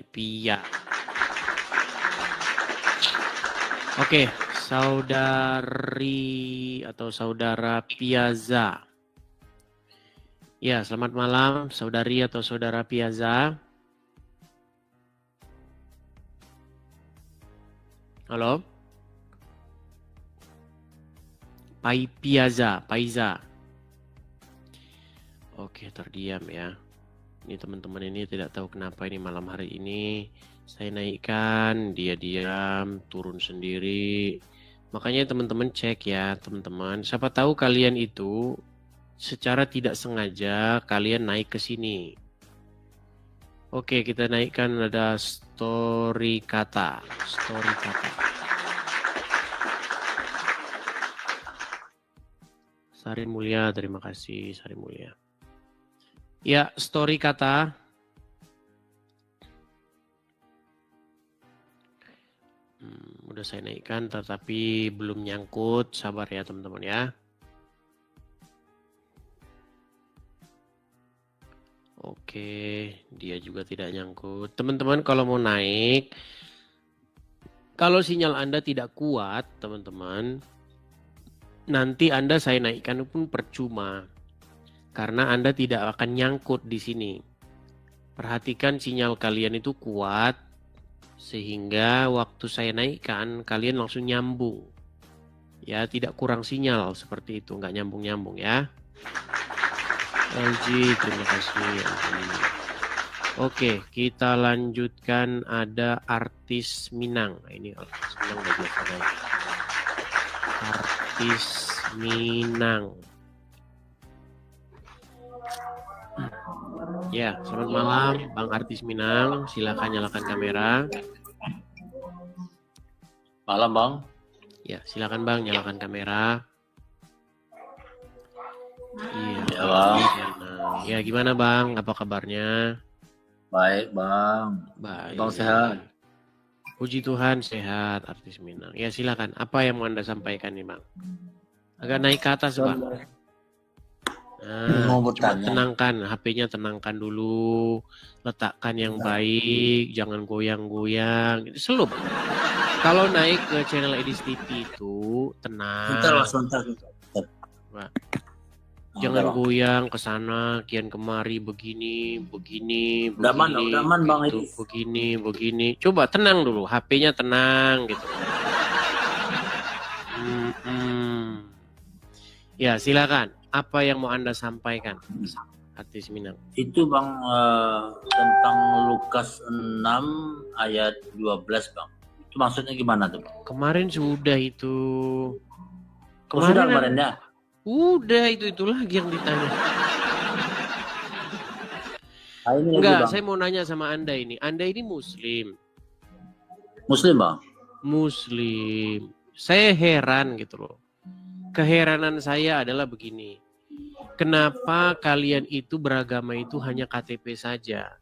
Pia. Oke, saudari atau saudara Piazza. Ya, selamat malam saudari atau saudara Piazza. Halo? Paiza. Oke, terdiam ya. Ini teman-teman ini tidak tahu kenapa ini malam hari ini saya naikkan, dia diam, turun sendiri. Makanya teman-teman cek ya, teman-teman. Siapa tahu kalian itu secara tidak sengaja kalian naik ke sini. Oke, kita naikkan ada story kata. Sari Mulia, terima kasih Sari Mulia. Ya, story kata. Udah saya naikkan tetapi belum nyangkut, sabar ya teman-teman ya. Oke, dia juga tidak nyangkut. Teman-teman kalau mau naik, kalau sinyal Anda tidak kuat, teman-teman, nanti Anda saya naikkan pun percuma. Karena Anda tidak akan nyangkut di sini. Perhatikan sinyal kalian itu kuat, sehingga waktu saya naikkan, kalian langsung nyambung. Ya, tidak kurang sinyal seperti itu, nggak nyambung-nyambung ya. LG, terima kasih. Oke, kita lanjutkan. Ada artis Minang. Nah, ini artis Minang udah biasa naik. Artis Minang. Ya, selamat malam Bang Artis Minang. Silakan nyalakan kamera. Malam Bang. Ya, silakan Bang nyalakan kamera. Iya, Ya Bang. Ya, gimana Bang? Apa kabarnya? Baik Bang. Baik. Bang sehat. Puji Tuhan sehat, Artis Minang. Ya, silakan. Apa yang mau Anda sampaikan nih Bang? Agak naik ke atas Bang. Nah, Mau coba bertanya. tenangkan, HP-nya tenangkan dulu, letakkan yang baik, jangan goyang-goyang. Slow. Kalau naik ke channel Edis TV itu tenang. Sebentar. Jangan goyang ke sana, kian kemari, begini, Udah aman Bang gitu, Edis. begini. Coba tenang dulu, HP-nya tenang gitu. Ya, silakan. Apa yang mau Anda sampaikan? Artis Minang. Itu Bang tentang Lukas 6 ayat 12 Bang. Itu maksudnya gimana tuh Bang? Kemarin sudah itu. Sudah kemarin ya? Udah itu lagi yang ditanya. Ini Enggak, lagi, Bang. saya mau nanya sama Anda ini. Anda ini Muslim. Muslim Bang? Muslim. Saya heran gitu loh. Keheranan saya adalah begini. Kenapa kalian itu beragama itu hanya KTP saja?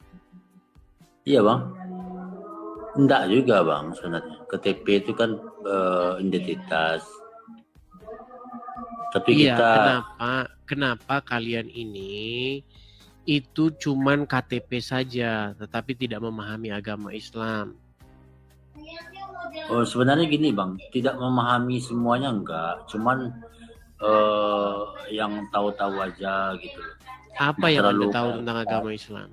Iya Bang. Enggak juga Bang sebenarnya. KTP itu kan identitas. Tapi Iya, kita kenapa kalian ini itu cuman KTP saja, tetapi tidak memahami agama Islam? Oh, sebenarnya gini Bang, tidak memahami semuanya enggak, cuman yang tahu-tahu aja gitu loh. Apa yang Anda Terlalu- tahu tentang agama Islam?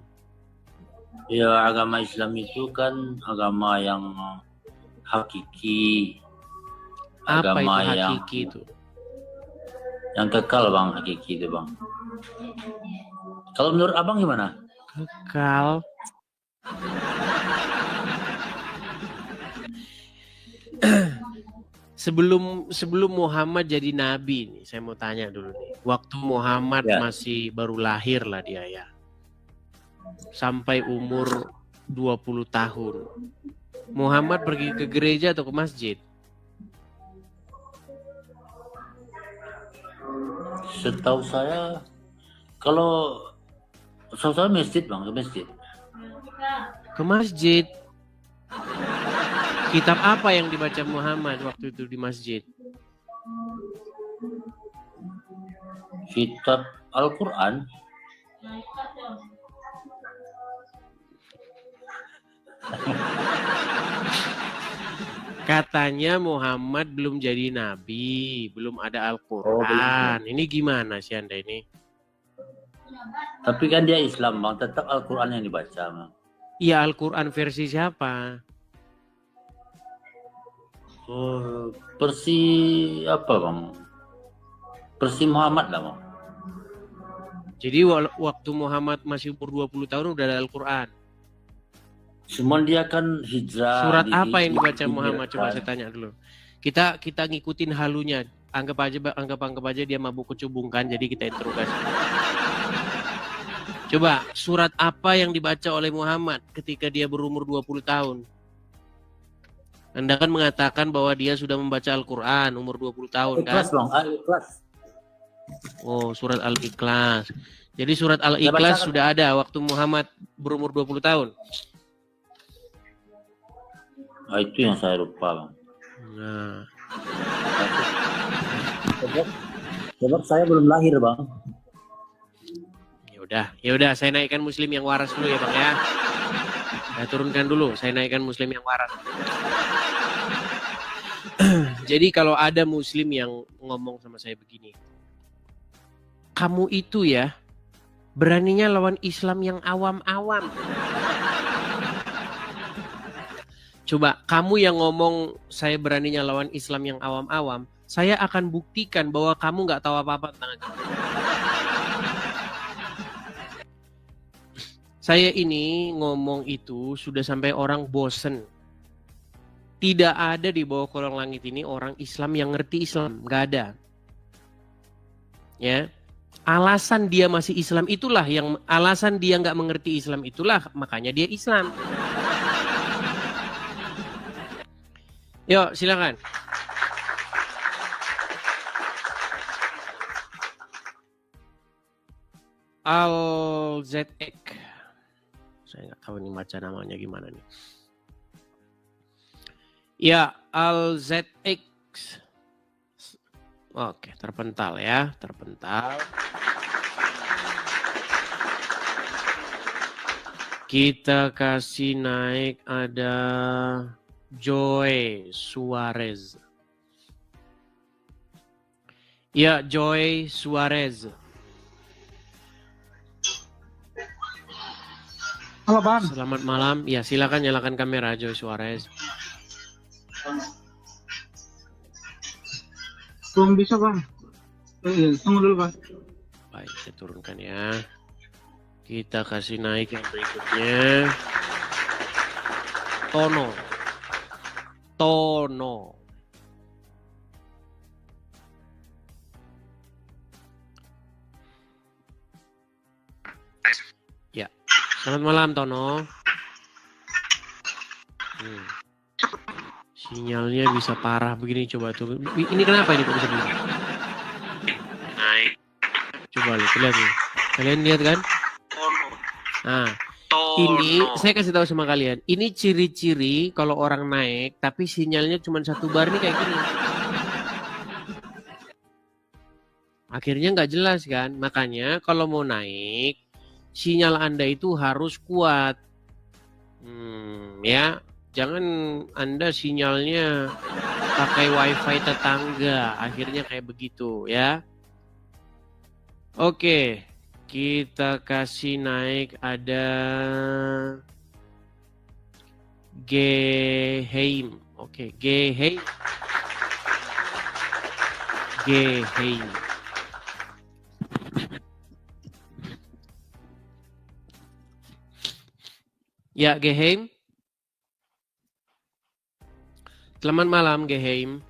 Ya agama Islam itu kan agama yang hakiki. Apa itu Agama hakiki itu? yang kekal Bang, hakiki itu Bang. Kalau menurut Abang gimana? Kekal. Sebelum Muhammad jadi nabi nih, saya mau tanya dulu nih. Waktu Muhammad Ya. masih baru lahir lah dia ya. Sampai umur 20 tahun. Muhammad pergi ke gereja atau ke masjid? Setahu saya masjid Bang, ke masjid. Ke masjid. Kitab apa yang dibaca Muhammad waktu itu di masjid? Kitab Al-Qur'an. Katanya Muhammad belum jadi nabi, belum ada Al-Quran. Ini gimana sih Anda ini? Tapi kan dia Islam Bang, tetap Al-Qur'an yang dibaca Bang. Iya, Al-Quran versi siapa? Oh, versi apa Bang? Versi Muhammad lah Bang. Jadi waktu Muhammad masih umur 20 tahun udah ada Al-Quran. Cuman dia kan hijrah. Surat apa yang dibaca dihijrahkan. Muhammad? Coba saya tanya dulu. Kita ngikutin halunya. Anggap aja dia mabuk kecubungkan, jadi kita interogasi. Coba, surat apa yang dibaca oleh Muhammad ketika dia berumur 20 tahun? Anda kan mengatakan bahwa dia sudah membaca Al-Quran umur 20 tahun kan? Ikhlas Bang, Al-Ikhlas. Oh, surat Al-Ikhlas. Jadi surat Al-Ikhlas sudah ada waktu Muhammad berumur 20 tahun? Ah, itu yang saya lupa Bang. Nah, Sebab saya belum lahir Bang. ya udah, saya naikkan Muslim yang waras dulu ya Bang ya. Saya turunkan dulu, saya naikkan Muslim yang waras. Jadi kalau ada Muslim yang ngomong sama saya begini, kamu itu ya beraninya lawan Islam yang awam-awam. Coba kamu yang ngomong saya beraninya lawan Islam yang awam-awam, saya akan buktikan bahwa kamu nggak tahu apa-apa tentang agama. Saya ini ngomong itu sudah sampai orang bosen. Tidak ada di bawah kolong langit ini orang Islam yang ngerti Islam, nggak ada. Ya, alasan dia masih Islam itulah alasan dia nggak mengerti Islam itulah makanya dia Islam. Yuk, silakan. Al-ZX. Saya nggak tahu nih baca namanya gimana nih. Ya, Al-ZX. Oke, terpental ya, terpental. Kita kasih naik ada Joy Suarez. Ya, Joy Suarez. Halo Bang. Selamat malam. Ya, silakan nyalakan kamera Joy Suarez. Belum bisa Bang. Tunggu dulu, Pak. Baik, saya turunkan ya. Kita kasih naik yang berikutnya. Tono. Tono. Ya. Selamat malam, Tono. Sinyalnya bisa parah begini, coba tuh. Ini kenapa ini kok bisa begini? Naik. Coba lihat nih. Kalian lihat kan? Nah, ini saya kasih tahu sama kalian. Ini ciri-ciri kalau orang naik tapi sinyalnya cuma satu bar nih kayak gini. Akhirnya nggak jelas kan? Makanya kalau mau naik, sinyal Anda itu harus kuat. Ya, jangan Anda sinyalnya pakai wifi tetangga. Akhirnya kayak begitu ya. Oke, kita kasih naik ada Geheim. Oke, Geheim. Geheim. Ya, Geheim. Selamat malam, Geheim.